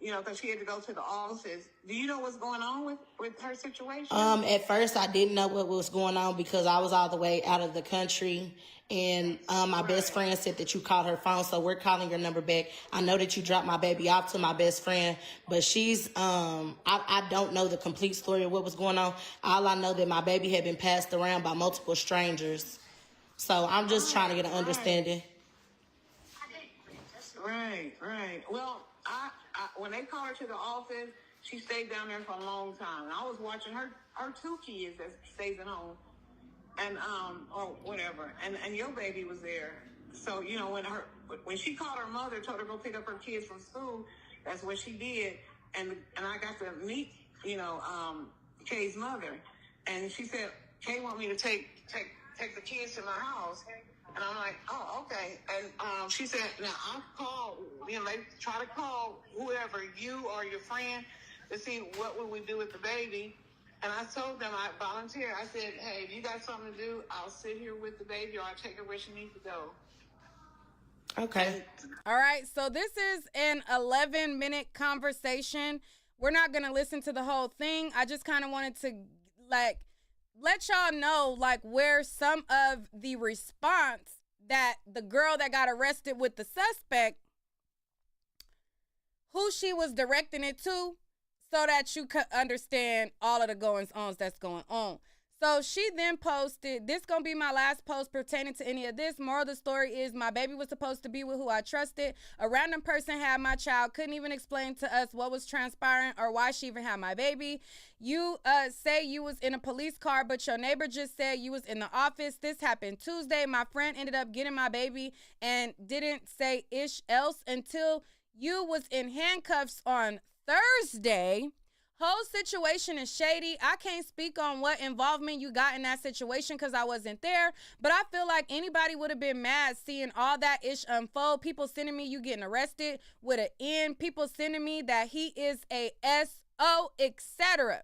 You know, because she had to go to the office. Do you know what's going on with her situation? At first I didn't know what was going on because I was all the way out of the country. And my best friend said that you called her phone, so we're calling your number back. I know that you dropped my baby off to my best friend, but she's, I don't know the complete story of what was going on. All I know that my baby had been passed around by multiple strangers. So I'm just trying to get an understanding. Right. Well, I when they called her to the office, she stayed down there for a long time. And I was watching her two kids that stays at home, and or whatever, and your baby was there. So when she called her mother, told her to go pick up her kids from school, that's what she did. And I got to meet Kay's mother, and she said Kay want me to take the kids to my house. And I'm like, oh, okay. And she said, now I'll call, they try to call whoever, you or your friend, to see what would we do with the baby. And I told them, I volunteered. I said, hey, if you got something to do, I'll sit here with the baby, or I'll take her where she needs to go. Okay. All right. So this is an 11-minute conversation. We're not going to listen to the whole thing. I just kind of wanted to, let y'all know, where some of the response that the girl that got arrested with the suspect, who she was directing it to, so that you could understand all of the goings-ons that's going on. So she then posted, this going to be my last post pertaining to any of this. Moral of the story is my baby was supposed to be with who I trusted. A random person had my child, couldn't even explain to us what was transpiring or why she even had my baby. You say you was in a police car, but your neighbor just said you was in the office. This happened Tuesday. My friend ended up getting my baby and didn't say ish else until you was in handcuffs on Thursday. Whole situation is shady. I can't speak on what involvement you got in that situation because I wasn't there, but I feel like anybody would have been mad seeing all that ish unfold. People sending me you getting arrested with an N. People sending me that he is a SO, etc.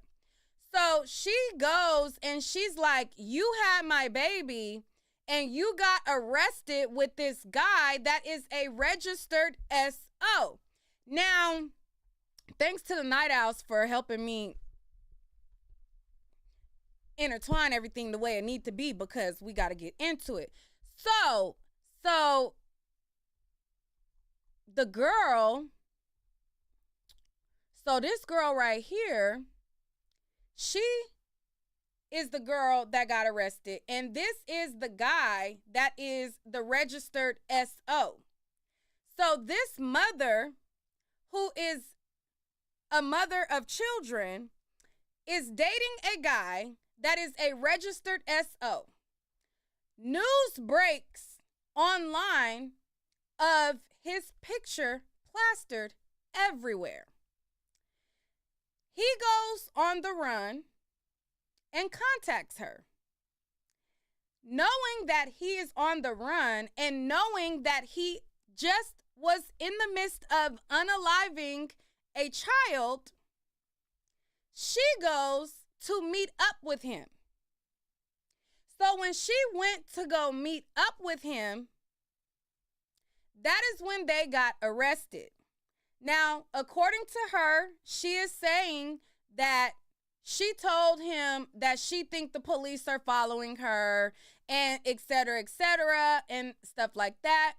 So she goes and she's like, you had my baby and you got arrested with this guy that is a registered SO. Now, thanks to the Night Owls for helping me intertwine everything the way it need to be, because we got to get into it. So the girl, this girl right here, she is the girl that got arrested, and this is the guy that is the registered SO. So this mother, who is a mother of children, is dating a guy that is a registered SO. News breaks online of his picture plastered everywhere. He goes on the run and contacts her. Knowing that he is on the run and knowing that he just was in the midst of unaliving a child, she goes to meet up with him. So when she went to go meet up with him, that is when they got arrested. Now, according to her, she is saying that she told him that she think the police are following her and et cetera, and stuff like that.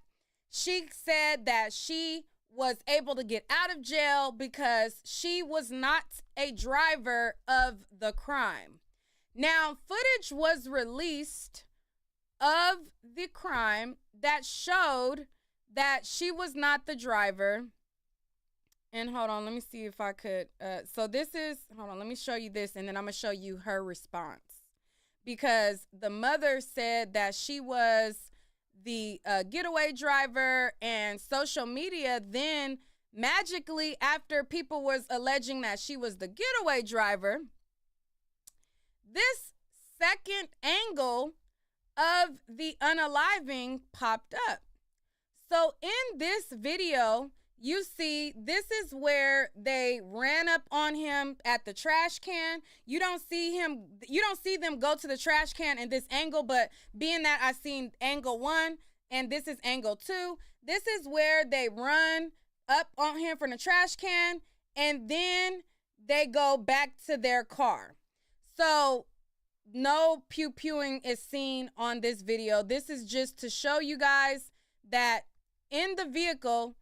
She said that she was able to get out of jail because she was not a driver of the crime. Now, footage was released of the crime that showed that she was not the driver. And hold on, let me see if I could. Let me show you this, and then I'm going to show you her response. Because the mother said that she was the getaway driver, and social media then magically, after people was alleging that she was the getaway driver, this second angle of the unaliving popped up. So in this video, you see, this is where they ran up on him at the trash can. You don't see them go to the trash can in this angle, but being that I seen angle 1 and this is angle 2, this is where they run up on him from the trash can and then they go back to their car. So no pew-pewing is seen on this video. This is just to show you guys that in the vehicle,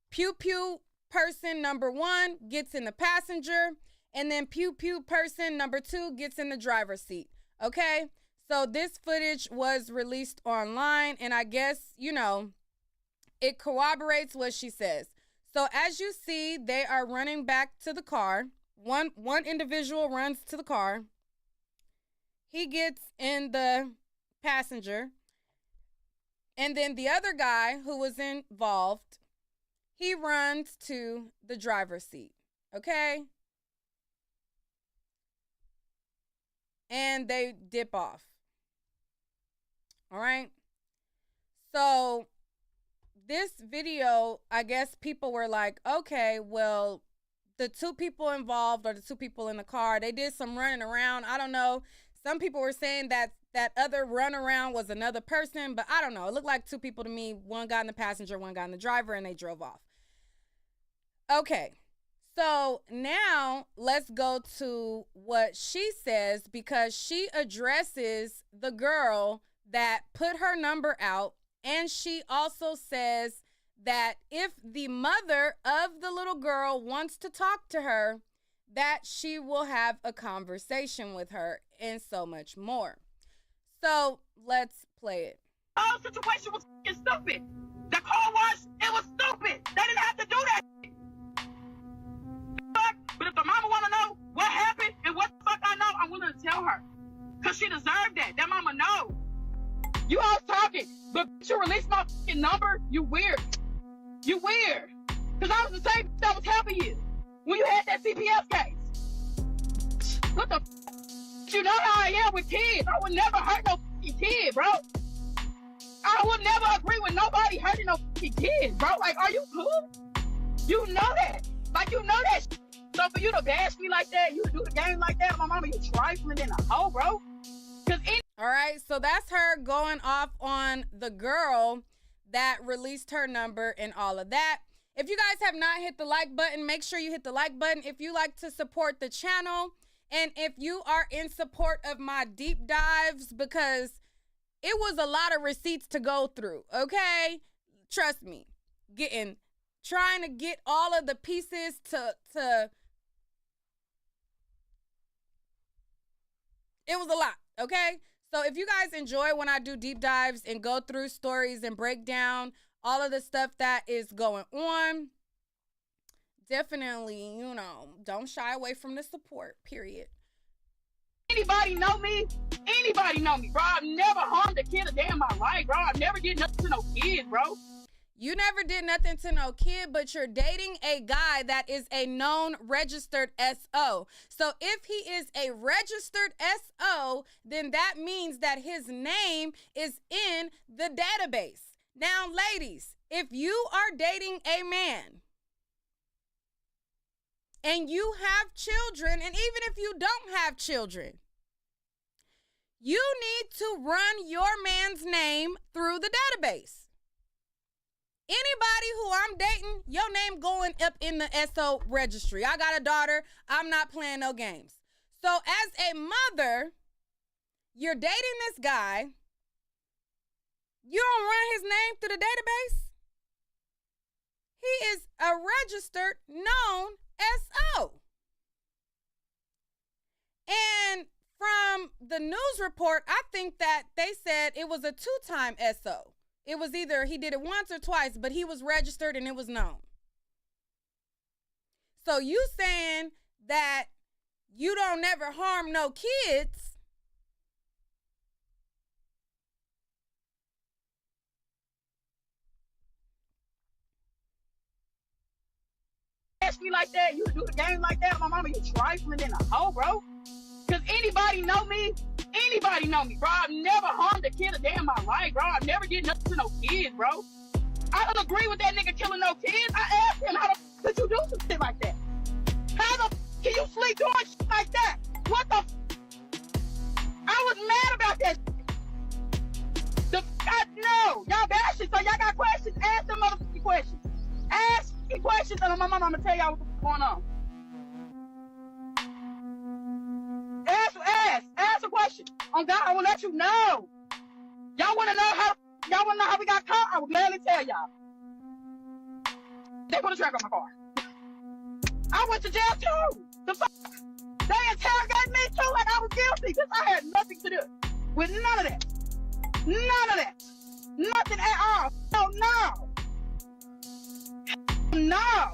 pew-pew person number 1 gets in the passenger, and then pew-pew person number 2 gets in the driver's seat, okay? So this footage was released online, and I guess, you know, it corroborates what she says. So as you see, they are running back to the car. One individual runs to the car. He gets in the passenger. And then the other guy who was involved, he runs to the driver's seat. Okay? And they dip off. All right? So this video, I guess people were like, okay, well, the two people involved, or the two people in the car, they did some running around. I don't know. Some people were saying that that other run around was another person, but I don't know. It looked like two people to me. One guy in the passenger, one guy in the driver, and they drove off. Okay. So now let's go to what she says, because she addresses the girl that put her number out. And she also says that if the mother of the little girl wants to talk to her, that she will have a conversation with her, and so much more. So let's play it. The whole situation was fucking stupid. The car wash, it was stupid. They didn't have to do that. But if the mama want to know what happened and what the fuck I know, I'm willing to tell her. Because she deserved that. That mama know. You all talking, but you released my fucking number? You weird. You weird. Because I was the same that was helping you when you had that CPS case. What the f? You know how I am with kids. I would never hurt no fucking kid, bro. I would never agree with nobody hurting no fucking kid, bro. Like, are you cool? You know that. Like, you know that shit. So for you to bash me like that, you to do the game like that, my mama, you trifling in a hoe, bro. All right, so that's her going off on the girl that released her number and all of that. If you guys have not hit the like button, make sure you hit the like button. If you like to support the channel, and if you are in support of my deep dives, because it was a lot of receipts to go through, okay? Trust me, trying to get all of the pieces to it was a lot, okay? So if you guys enjoy when I do deep dives and go through stories and break down all of the stuff that is going on, definitely, you know, don't shy away from the support, period. Anybody know me? Anybody know me, bro? I've never harmed a kid a day in my life, bro. I've never did nothing to no kids, bro. You never did nothing to no kid, but you're dating a guy that is a known registered SO. So if he is a registered SO, then that means that his name is in the database. Now, ladies, if you are dating a man and you have children, and even if you don't have children, you need to run your man's name through the database. Anybody who I'm dating, your name going up in the SO registry. I got a daughter. I'm not playing no games. So as a mother, you're dating this guy. You don't run his name through the database. He is a registered, known SO. And from the news report, I think that they said it was a 2-time SO. It was either he did it once or twice, but he was registered and it was known. So you saying that you don't never harm no kids? Ask me like that, you do the game like that, my mama, you trifling in a hoe, bro. Because anybody know me? Anybody know me, bro? I've never harmed a kid a day in my life, bro. I've never did nothing to no kids, bro. I don't agree with that nigga killing no kids. I asked him, how the could you do some shit like that? How the can you sleep doing shit like that? What the I was mad about that shit. No. Y'all bashing, so y'all got questions? Ask them motherfucking questions. Ask me questions, and my mama, I'm gonna tell y'all what's going on. Ask a question. On God, I will let you know. Y'all wanna know how we got caught? I will gladly tell y'all. They put a track on my car. I went to jail too. The fuck? They interrogated me too like I was guilty because I had nothing to do. with none of that. None of that. Nothing at all. No, no. No.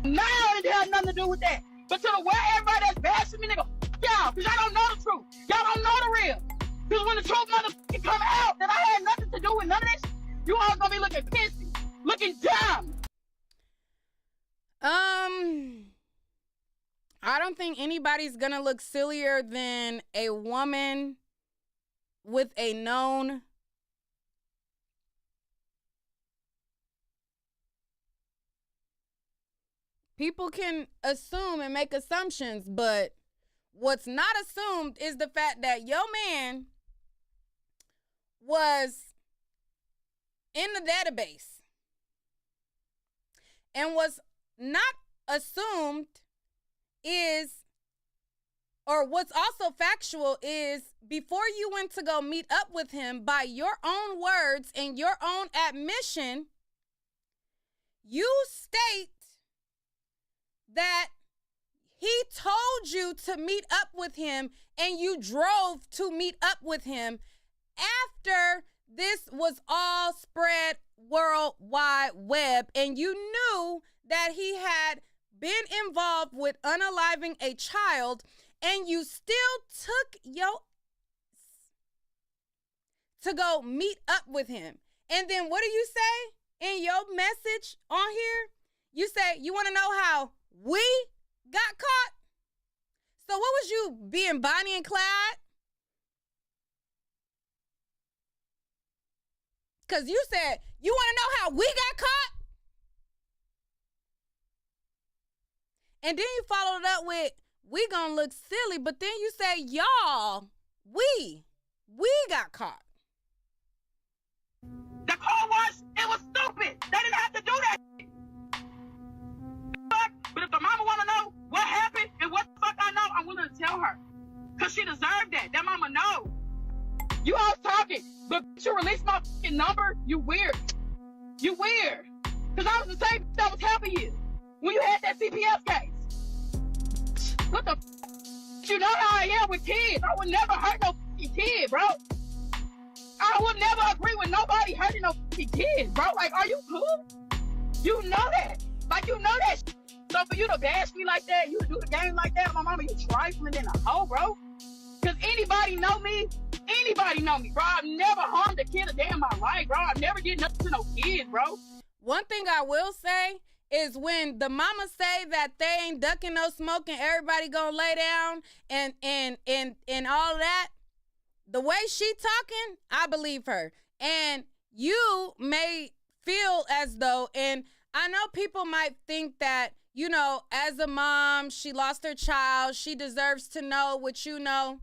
No, it didn't have nothing to do with that. But to the world, everybody that's bashing me, nigga, y'all, because y'all don't know the truth. Y'all don't know the real. Because when the truth motherfucking come out that I had nothing to do with none of this, you all gonna be looking pissy, looking dumb. I don't think anybody's gonna look sillier than a woman with a known people can assume and make assumptions, but what's not assumed is the fact that your man was in the database. And what's not assumed is, or what's also factual is, before you went to go meet up with him, by your own words and your own admission, you state that he told you to meet up with him and you drove to meet up with him after this was all spread World Wide Web and you knew that he had been involved with unaliving a child, and you still took your to go meet up with him. And then what do you say in your message on here? You say, you want to know how we got caught? So what was you being Bonnie and Clyde? Because you said, you want to know how we got caught? And then you followed it up with, we gonna look silly, but then you say, y'all, we got caught. The car wash, it was stupid. They didn't have to do that. But if the mama want to know what happened and what the fuck I know, I'm willing to tell her. Because she deserved that. That mama know. You all talking, but you released my fucking number, you weird. You weird. Because I was the same that was helping you when you had that CPS case. What the f? You know how I am with kids. I would never hurt no fucking kid, bro. I would never agree with nobody hurting no fucking kids, bro. Like, are you cool? You know that. Like, you know that shit. So for you to bash me like that, you to do the game like that, my mama, you trifling in a hoe, bro. Because anybody know me, bro. I've never harmed a kid a day in my life, bro. I've never did nothing to no kids, bro. One thing I will say is when the mama say that they ain't ducking no smoke and everybody gonna lay down and all that, the way she talking, I believe her. And you may feel as though, and I know people might think that, you know, as a mom, she lost her child, she deserves to know what you know.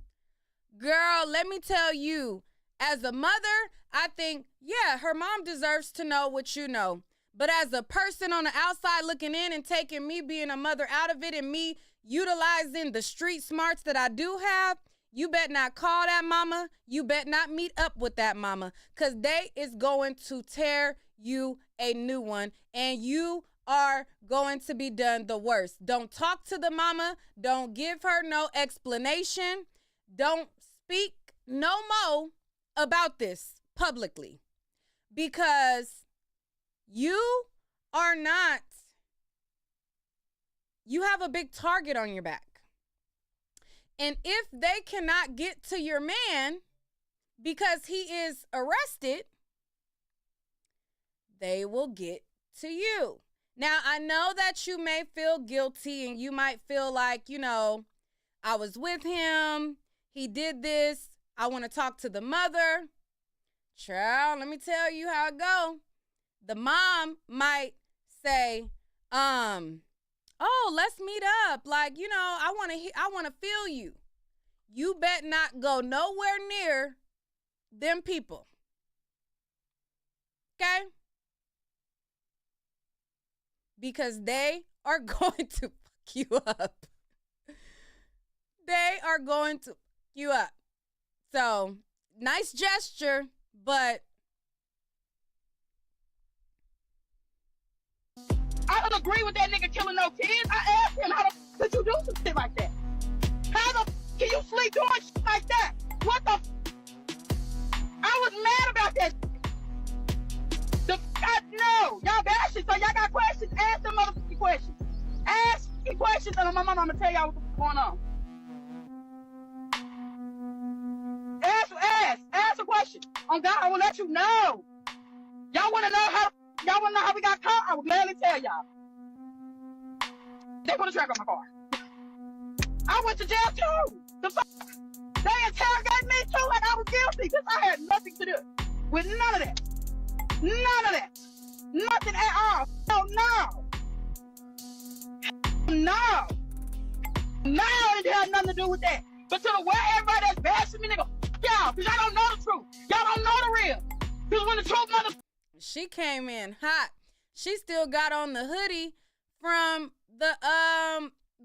Girl, let me tell you, as a mother, I think, yeah, her mom deserves to know what you know. But as a person on the outside looking in and taking me being a mother out of it and me utilizing the street smarts that I do have, you bet not call that mama. You bet not meet up with that mama, because they is going to tear you a new one and you are going to be done the worst. Don't talk to the mama. Don't give her no explanation. Don't speak no more about this publicly, because you are not, you have a big target on your back. And if they cannot get to your man because he is arrested, they will get to you. Now, I know that you may feel guilty and you might feel like, you know, I was with him, he did this, I want to talk to the mother. Child, let me tell you how it go. The mom might say, oh, let's meet up. Like, you know, I want to feel you. You bet not go nowhere near them people. Okay? Because they are going to fuck you up. They are going to fuck you up. So, nice gesture, but I don't agree with that nigga killing no kids. I asked him, how the f*** could you do some shit like that? How the f*** can you sleep doing shit like that? What the f*** question. On God, I will let you know. Y'all want to know how we got caught? I will gladly tell y'all. They put a track on my car. I went to jail too. They interrogated me too like I was guilty because I had nothing to do with none of that. None of that. Nothing at all. No. It had nothing to do with that. But to the world, everybody that's bashing me, nigga, y'all, because y'all don't know the truth. Y'all don't know the real. Because when the truth, mother... She came in hot. She still got on the hoodie from the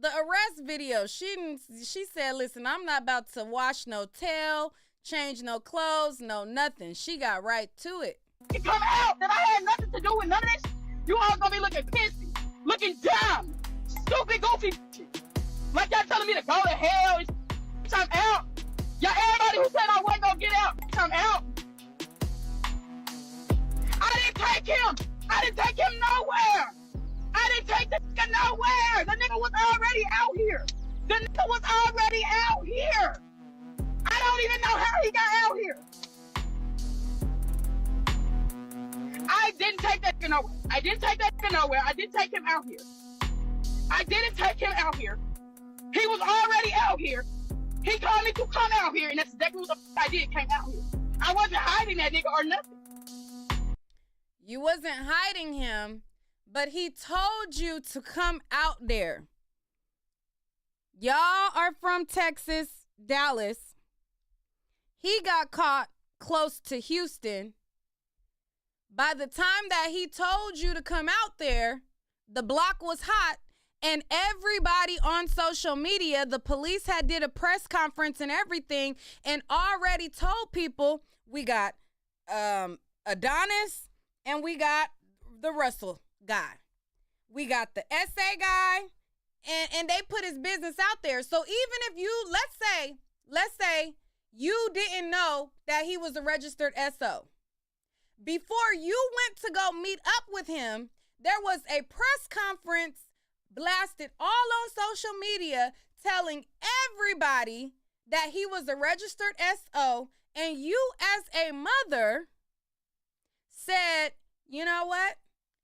arrest video. She said, listen, I'm not about to wash no tail, change no clothes, no nothing. She got right to it. It come out that I had nothing to do with none of this. You all gonna be looking pissy, looking dumb, stupid, goofy shit. Like y'all telling me to go to hell. I'm out. Y'all, everybody who said I wasn't gonna get out, I'm out. I didn't take him nowhere. I didn't take the nigga nowhere. The nigga was already out here. I don't even know how he got out here. I didn't take that nigga nowhere. I didn't take him out here. He was already out here. He told me to come out here, and that's exactly what the I did, came out here. I wasn't hiding that nigga or nothing. You wasn't hiding him, but he told you to come out there. Y'all are from Texas, Dallas. He got caught close to Houston. By the time that he told you to come out there, the block was hot, and everybody on social media, the police had did a press conference and everything, and already told people we got Adonis and we got the Russell guy. We got the SA guy, and they put his business out there. So even if you, let's say you didn't know that he was a registered SO. Before you went to go meet up with him, there was a press conference blasted all on social media telling everybody that he was a registered SO, and you as a mother said, you know what?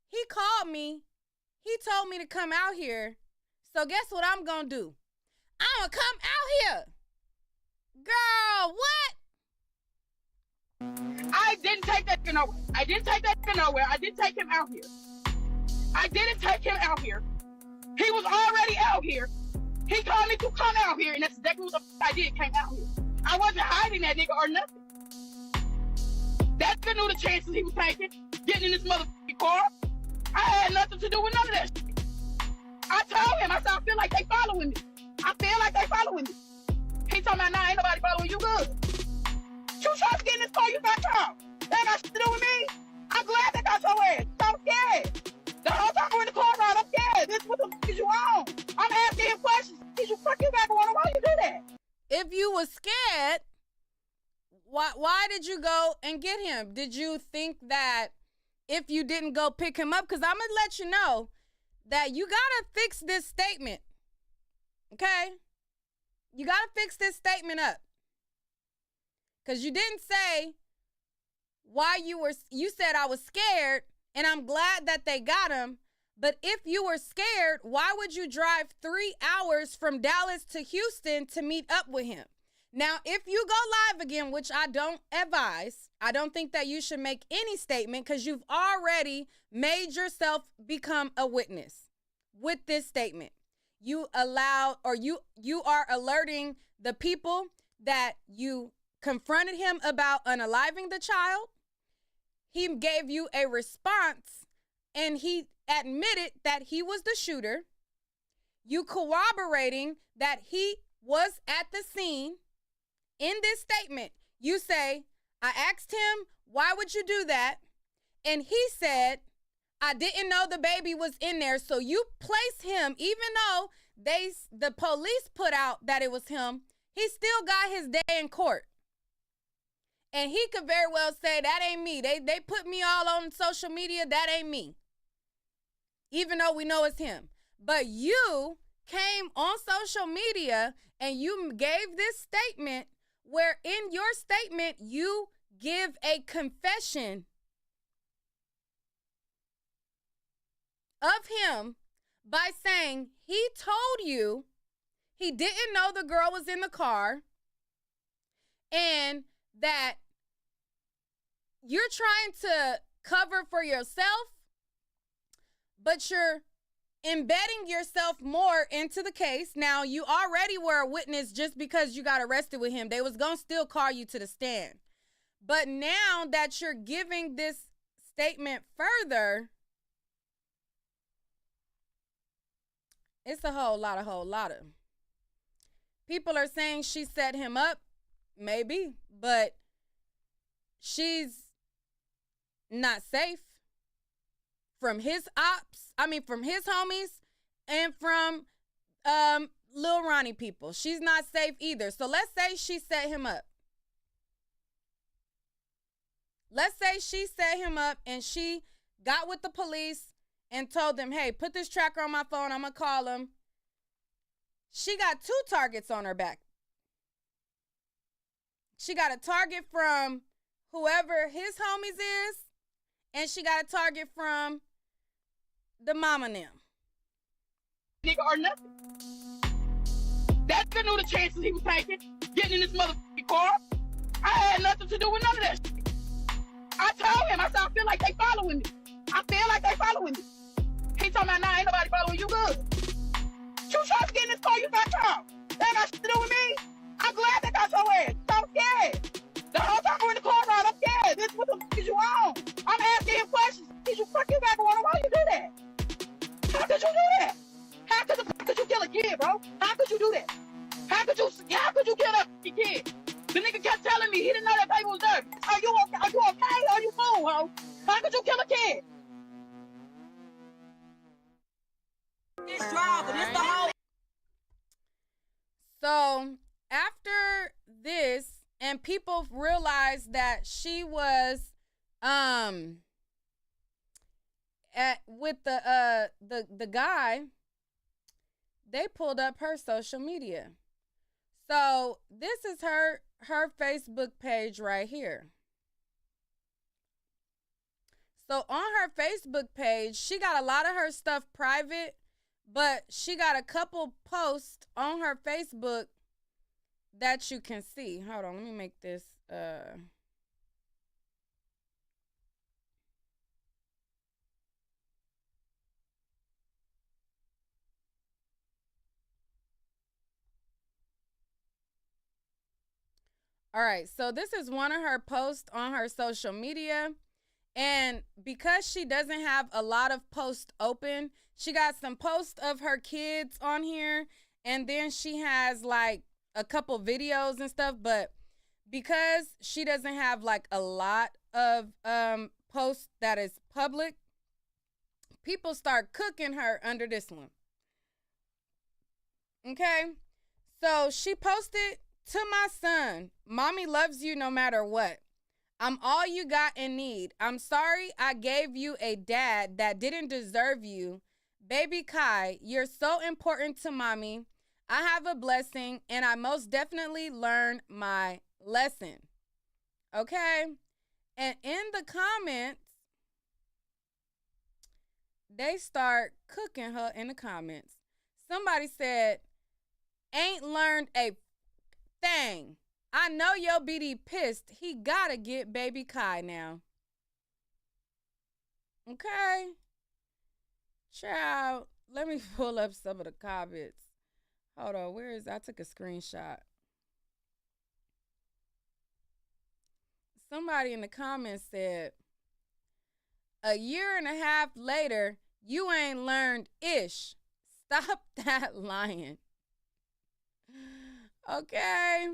He called me. He told me to come out here. So guess what I'm going to do? I'm going to come out here. Girl, what? I didn't take that nigga nowhere. I didn't take him out here. He was already out here. He told me to come out here, and that's exactly what the I did, came out here. I wasn't hiding that nigga or nothing. That nigga knew the chances he was taking, getting in this motherfucking car. I had nothing to do with none of that shit. I told him, I said, I feel like they following me. He told me, nah, ain't nobody following you good. You trying to get in this car, you back out. That got shit to do with me. I'm glad they got your ass. I'm scared. The whole time we're in the car ride, I'm scared. This is what the fuck is you on? I'm asking him questions. Did you fuck you back on? Why you do that? If you was scared, why did you go and get him? Did you think that if you didn't go pick him up? Because I'm going to let you know that you got to fix this statement. Okay? You got to fix this statement up. Because you didn't say why you said I was scared, and I'm glad that they got him. But if you were scared, why would you drive 3 hours from Dallas to Houston to meet up with him? Now, if you go live again, which I don't advise, I don't think that you should make any statement because you've already made yourself become a witness with this statement. You are alerting the people that you confronted him about unaliving the child. He gave you a response, and he admitted that he was the shooter. You corroborating that he was at the scene. In this statement, you say, I asked him, why would you do that? And he said, I didn't know the baby was in there. So you place him, even though the police put out that it was him, he still got his day in court. And he could very well say, that ain't me. They put me all on social media. That ain't me. Even though we know it's him. But you came on social media and you gave this statement where in your statement, you give a confession of him by saying he told you he didn't know the girl was in the car and that you're trying to cover for yourself, but you're embedding yourself more into the case. Now, you already were a witness just because you got arrested with him. They was going to still call you to the stand. But now that you're giving this statement further, it's a whole lot of. People are saying she set him up. Maybe, but she's not safe from his from his homies and from LIL Ronnie people. She's not safe either. So let's say she set him up. Let's say she set him up and she got with the police and told them, hey, put this tracker on my phone. I'm going to call him. She got 2 targets on her back. She got a target from whoever his homies is, and she got a target from the mama and them. Nigga or nothing. That's the knew the chances he was taking, getting in this motherfucking car. I had nothing to do with none of that shit. I told him, I said, I feel like they following me. He told me, nah, ain't nobody following you good. You trying to get in this car, you got y'all. That got shit to do with me. I'm glad they got your ass. I'm scared. The whole time we're in the car ride, I'm scared. This is what the fuck is you on? I'm asking him questions. Did you fuck you back on? Why you do that? How could you do that? How could you kill a kid, bro? How could you do that? How could you kill a kid? The nigga kept telling me he didn't know that baby was there. Are you okay? Are you cool, bro? How could you kill a kid? It's driver. This the whole. So after this, and people realized that she was with the guy, they pulled up her social media. So this is her Facebook page right here. So on her Facebook page, she got a lot of her stuff private, but she got a couple posts on her Facebook that you can see. Hold on, let me make this all right, so this is one of her posts on her social media. And because she doesn't have a lot of posts open, she got some posts of her kids on here. And then she has like a couple videos and stuff. But because she doesn't have like a lot of posts that is public, people start cooking her under this one. Okay? So she posted, to my son, mommy loves you no matter what. I'm all you got and need. I'm sorry I gave you a dad that didn't deserve you. Baby Kai, you're so important to mommy. I have a blessing and I most definitely learned my lesson. Okay? And in the comments, they start cooking her in the comments. Somebody said, ain't learned a thing. I know your BD pissed. He gotta get baby Kai now. Okay. Child, let me pull up some of the comments. Hold on, where is I took a screenshot. Somebody in the comments said, a year and a half later, you ain't learned ish. Stop that lying. Okay.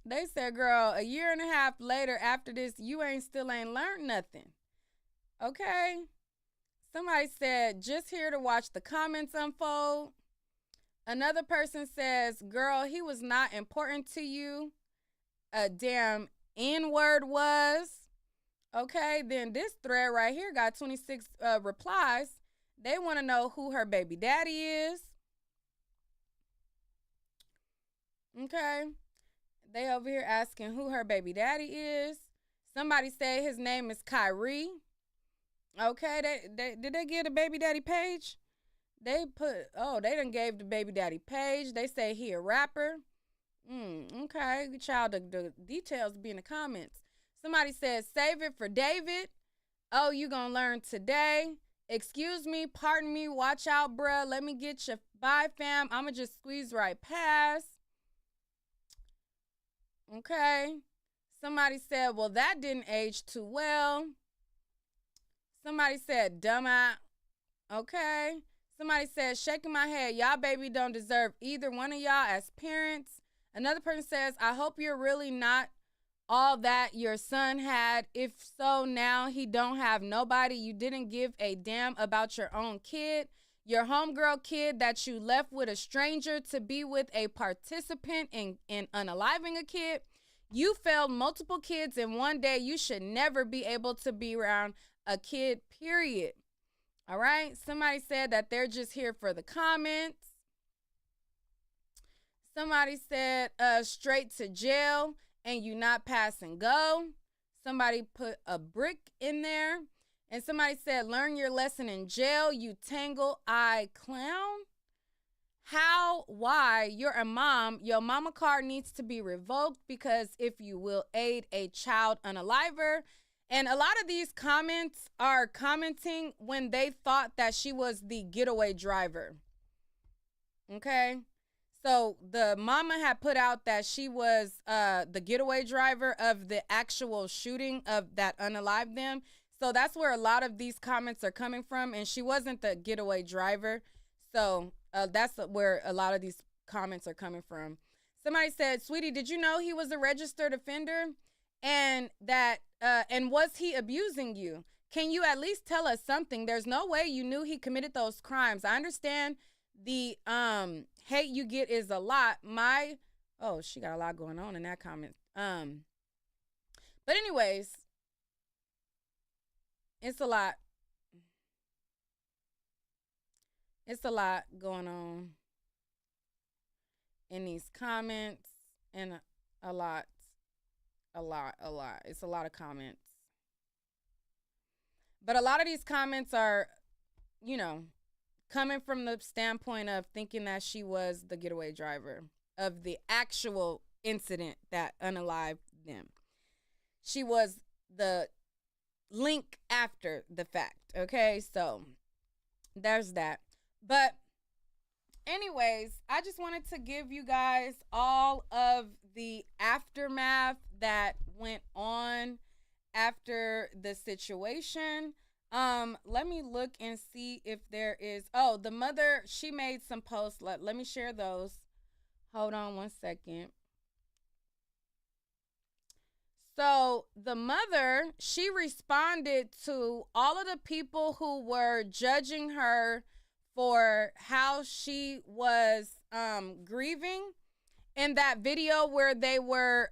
They said, girl, a year and a half later after this, you still ain't learned nothing. Okay. Somebody said, just here to watch the comments unfold. Another person says, girl, he was not important to you. A damn N-word was. Okay, then this thread right here got 26 replies. They want to know who her baby daddy is. Okay. They over here asking who her baby daddy is. Somebody said his name is Kyrie. Okay, did they give the baby daddy page? They done gave the baby daddy page. They say he a rapper. Okay, child, the details be in the comments. Somebody said, save it for David. Oh, you gonna learn today. Excuse me, pardon me, watch out, bruh. Let me get your bye, fam. I'ma just squeeze right past. Okay. Somebody said, well, that didn't age too well. Somebody said, dumb out. Okay. Somebody said, shaking my head, y'all baby don't deserve either one of y'all as parents. Another person says, I hope you're really not all that your son had. If so, now he don't have nobody. You didn't give a damn about your own kid. Your homegirl kid that you left with a stranger to be with a participant in unaliving a kid. You failed multiple kids in one day. You should never be able to be around a kid, period. All right. Somebody said that they're just here for the comments. Somebody said straight to jail and you not pass and go. Somebody put a brick in there. And somebody said, learn your lesson in jail, you tangle-eyed clown. How, why, you're a mom. Your mama card needs to be revoked because if you will aid a child unaliver. And a lot of these comments are commenting when they thought that she was the getaway driver. Okay? So the mama had put out that she was the getaway driver of the actual shooting of that unalived them. So that's where a lot of these comments are coming from. And she wasn't the getaway driver. So that's where a lot of these comments are coming from. Somebody said, sweetie, did you know he was a registered offender? And that, and was he abusing you? Can you at least tell us something? There's no way you knew he committed those crimes. I understand the hate you get is a lot. She got a lot going on in that comment. But anyways, it's a lot. It's a lot going on in these comments, and a lot. It's a lot of comments. But a lot of these comments are, coming from the standpoint of thinking that she was the getaway driver of the actual incident that unalived them. She was the link after the fact, okay? So there's that. But anyways, I just wanted to give you guys all of the aftermath that went on after the situation. Let me look and see if there is, the mother, she made some posts. Let me share those. Hold on one second. So the mother, she responded to all of the people who were judging her for how she was grieving in that video where they were,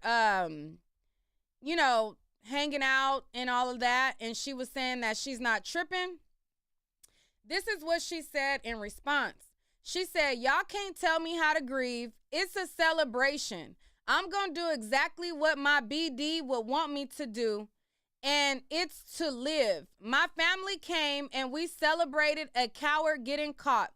hanging out and all of that. And she was saying that she's not tripping. This is what she said in response. She said, y'all can't tell me how to grieve. It's a celebration. I'm going to do exactly what my BD would want me to do. And it's to live. My family came and we celebrated a coward getting caught.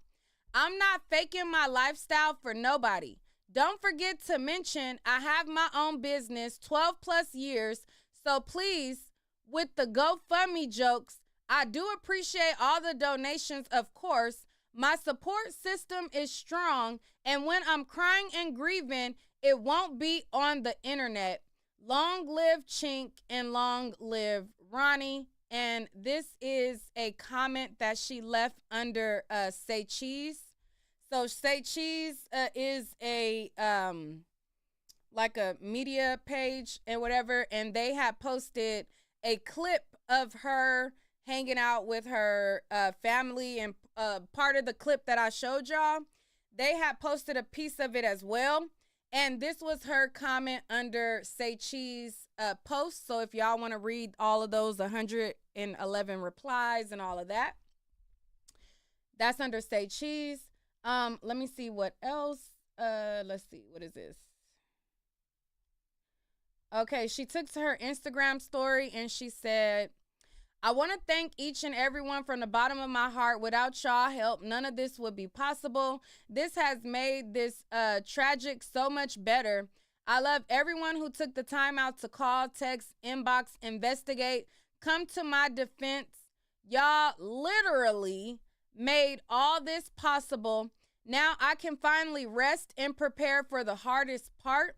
I'm not faking my lifestyle for nobody. Don't forget to mention I have my own business 12 plus years. So please, with the GoFundMe jokes, I do appreciate all the donations, of course. My support system is strong. And when I'm crying and grieving, it won't be on the internet. Long live Chink and long live Ronnie. And this is a comment that she left under Say Cheese. So Say Cheese is a like a media page and whatever, and they had posted a clip of her hanging out with her family, and part of the clip that I showed y'all, they had posted a piece of it as well. And this was her comment under Say Cheese post. So if y'all want to read all of those 111 replies and all of that, that's under Say Cheese. Let me see what else. Let's see. What is this? Okay, she took to her Instagram story and she said, I want to thank each and everyone from the bottom of my heart. Without y'all help, none of this would be possible. This has made this tragic so much better. I love everyone who took the time out to call, text, inbox, investigate, come to my defense. Y'all literally made all this possible. Now I can finally rest and prepare for the hardest part.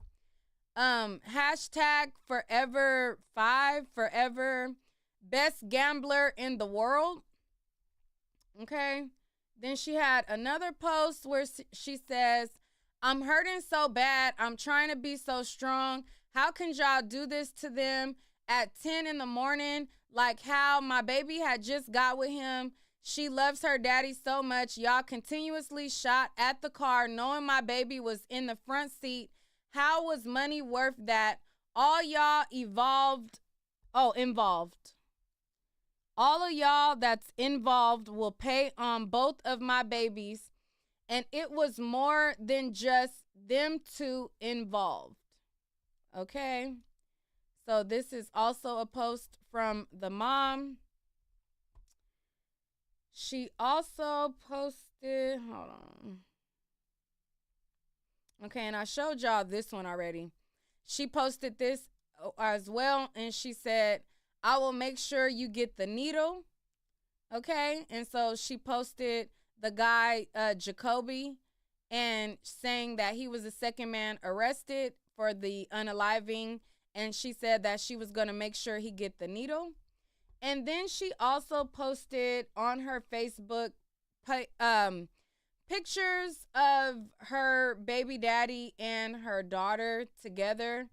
Hashtag forever5, forever best gambler in the world. Okay. Then she had another post where she says, I'm hurting so bad. I'm trying to be so strong. How can y'all do this to them at 10 in the morning? Like how my baby had just got with him. She loves her daddy so much. Y'all continuously shot at the car knowing my baby was in the front seat. How was money worth that? All y'all involved. All of y'all that's involved will pay on both of my babies. And it was more than just them two involved. Okay. So this is also a post from the mom. She also posted, hold on. Okay, and I showed y'all this one already. She posted this as well, and she said, I will make sure you get the needle. Okay, and so she posted the guy, Jacoby, and saying that he was the second man arrested for the unaliving, and she said that she was going to make sure he get the needle. And then she also posted on her Facebook pictures of her baby daddy and her daughter together.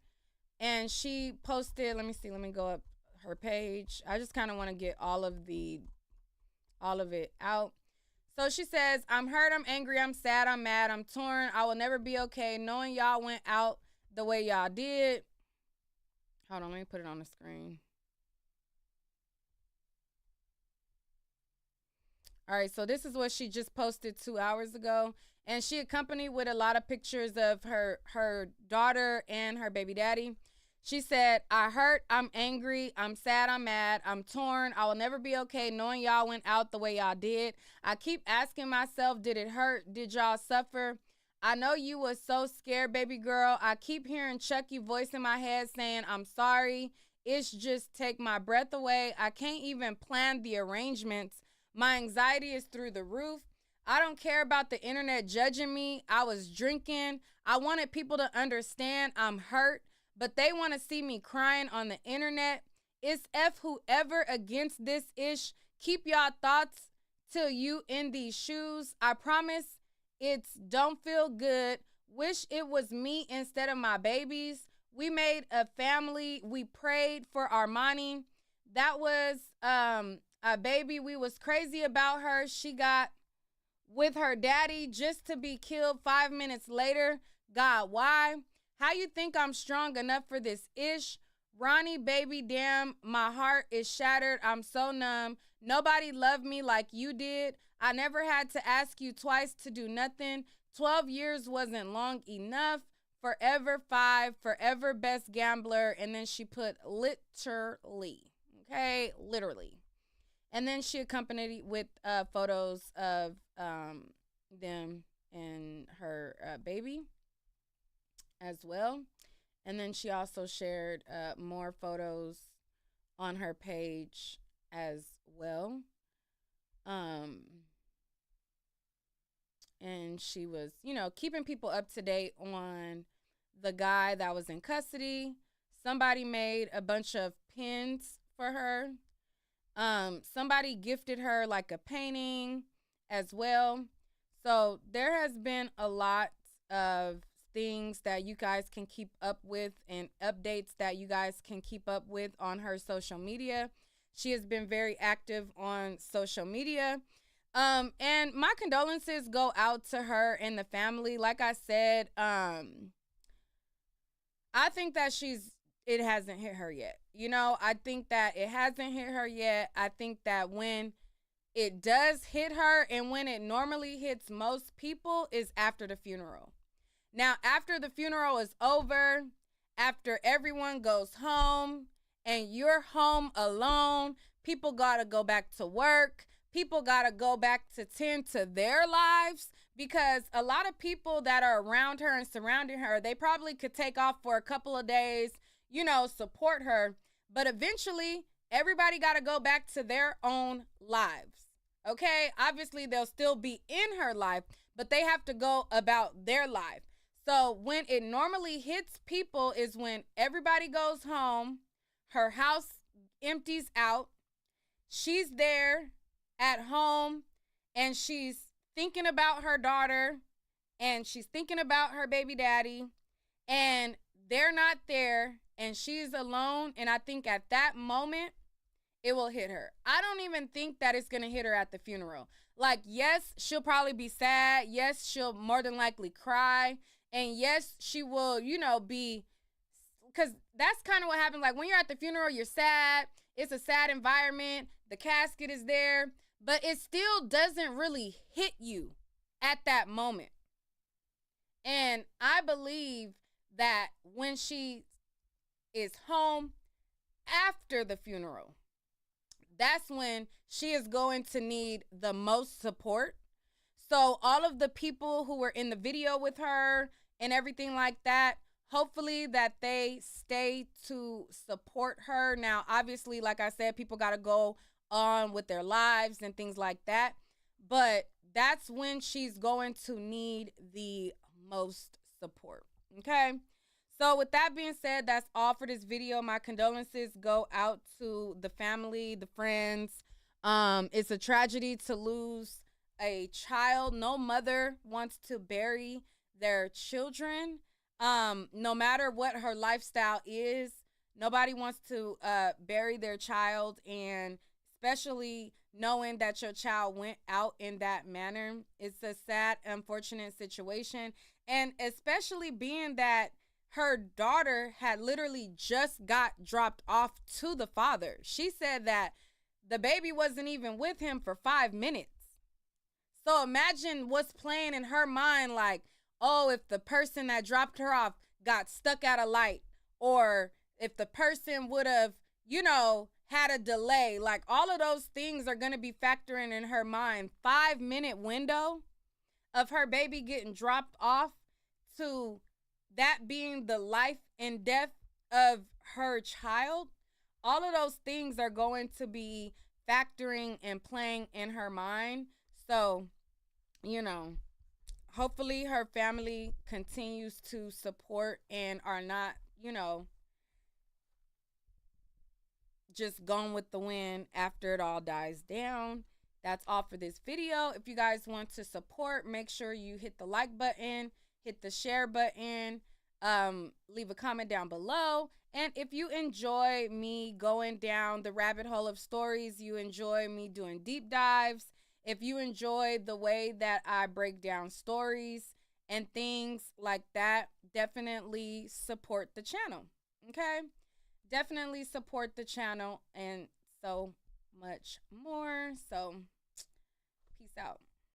And she posted, let me go up her page. I just kind of want to get all of it out. So she says, I'm hurt, I'm angry, I'm sad, I'm mad, I'm torn. I will never be okay knowing y'all went out the way y'all did. Hold on, let me put it on the screen. All right, so this is what she just posted 2 hours ago. And she accompanied with a lot of pictures of her daughter and her baby daddy. She said, I hurt, I'm angry, I'm sad, I'm mad, I'm torn. I will never be okay knowing y'all went out the way y'all did. I keep asking myself, did it hurt? Did y'all suffer? I know you was so scared, baby girl. I keep hearing Chucky's voice in my head saying, I'm sorry. It's just take my breath away. I can't even plan the arrangements. My anxiety is through the roof. I don't care about the internet judging me. I was drinking. I wanted people to understand I'm hurt, but they want to see me crying on the internet. It's F whoever against this ish. Keep y'all thoughts till you in these shoes. I promise it's don't feel good. Wish it was me instead of my babies. We made a family. We prayed for Armani. That was a baby. We was crazy about her. She got with her daddy just to be killed 5 minutes later. God, why? How you think I'm strong enough for this ish? Ronnie, baby, damn, my heart is shattered. I'm so numb. Nobody loved me like you did. I never had to ask you twice to do nothing. 12 years wasn't long enough. Forever 5, forever best gambler. And then she put literally, okay, literally. And then she accompanied with photos of them and her baby as well. And then she also shared more photos on her page as well. And she was, keeping people up to date on the guy that was in custody. Somebody made a bunch of pins for her. Somebody gifted her like a painting as well. So there has been a lot of things that you guys can keep up with and updates that you guys can keep up with on her social media. She has been very active on social media. And my condolences go out to her and the family. Like I said, I think that it hasn't hit her yet. I think that it hasn't hit her yet. I think that when it does hit her and when it normally hits most people is after the funeral. Now, after the funeral is over, after everyone goes home and you're home alone, people got to go back to work. People got to go back to tend to their lives, because a lot of people that are around her and surrounding her, they probably could take off for a couple of days, support her. But eventually, everybody got to go back to their own lives. Okay? Obviously, they'll still be in her life, but they have to go about their life. So when it normally hits people is when everybody goes home, her house empties out, she's there at home, and she's thinking about her daughter, and she's thinking about her baby daddy, and they're not there, and she's alone. And I think at that moment, it will hit her. I don't even think that it's going to hit her at the funeral. Like, yes, she'll probably be sad. Yes, she'll more than likely cry. And yes, she will, be, because that's kind of what happens. Like, when you're at the funeral, you're sad. It's a sad environment. The casket is there. But it still doesn't really hit you at that moment. And I believe that when she is home after the funeral, that's when she is going to need the most support. So all of the people who were in the video with her and everything like that, hopefully that they stay to support her. Now, obviously, like I said, people got to go on with their lives and things like that. But that's when she's going to need the most support. Okay? So with that being said, that's all for this video. My condolences go out to the family, the friends. It's a tragedy to lose a child. No mother wants to bury their children. No matter what her lifestyle is, nobody wants to bury their child, and especially knowing that your child went out in that manner. It's a sad, unfortunate situation, and especially being that her daughter had literally just got dropped off to the father. She said that the baby wasn't even with him for 5 minutes. So imagine what's playing in her mind, like, oh, if the person that dropped her off got stuck at a light, or if the person would have, had a delay. Like, all of those things are going to be factoring in her mind. 5-minute window of her baby getting dropped off to that being the life and death of her child. All of those things are going to be factoring and playing in her mind. So, hopefully her family continues to support and are not, just gone with the wind after it all dies down. That's all for this video. If you guys want to support, make sure you hit the like button, hit the share button, leave a comment down below. And if you enjoy me going down the rabbit hole of stories, you enjoy me doing deep dives, if you enjoy the way that I break down stories and things like that, definitely support the channel. Okay? Definitely support the channel and so much more. So, peace out.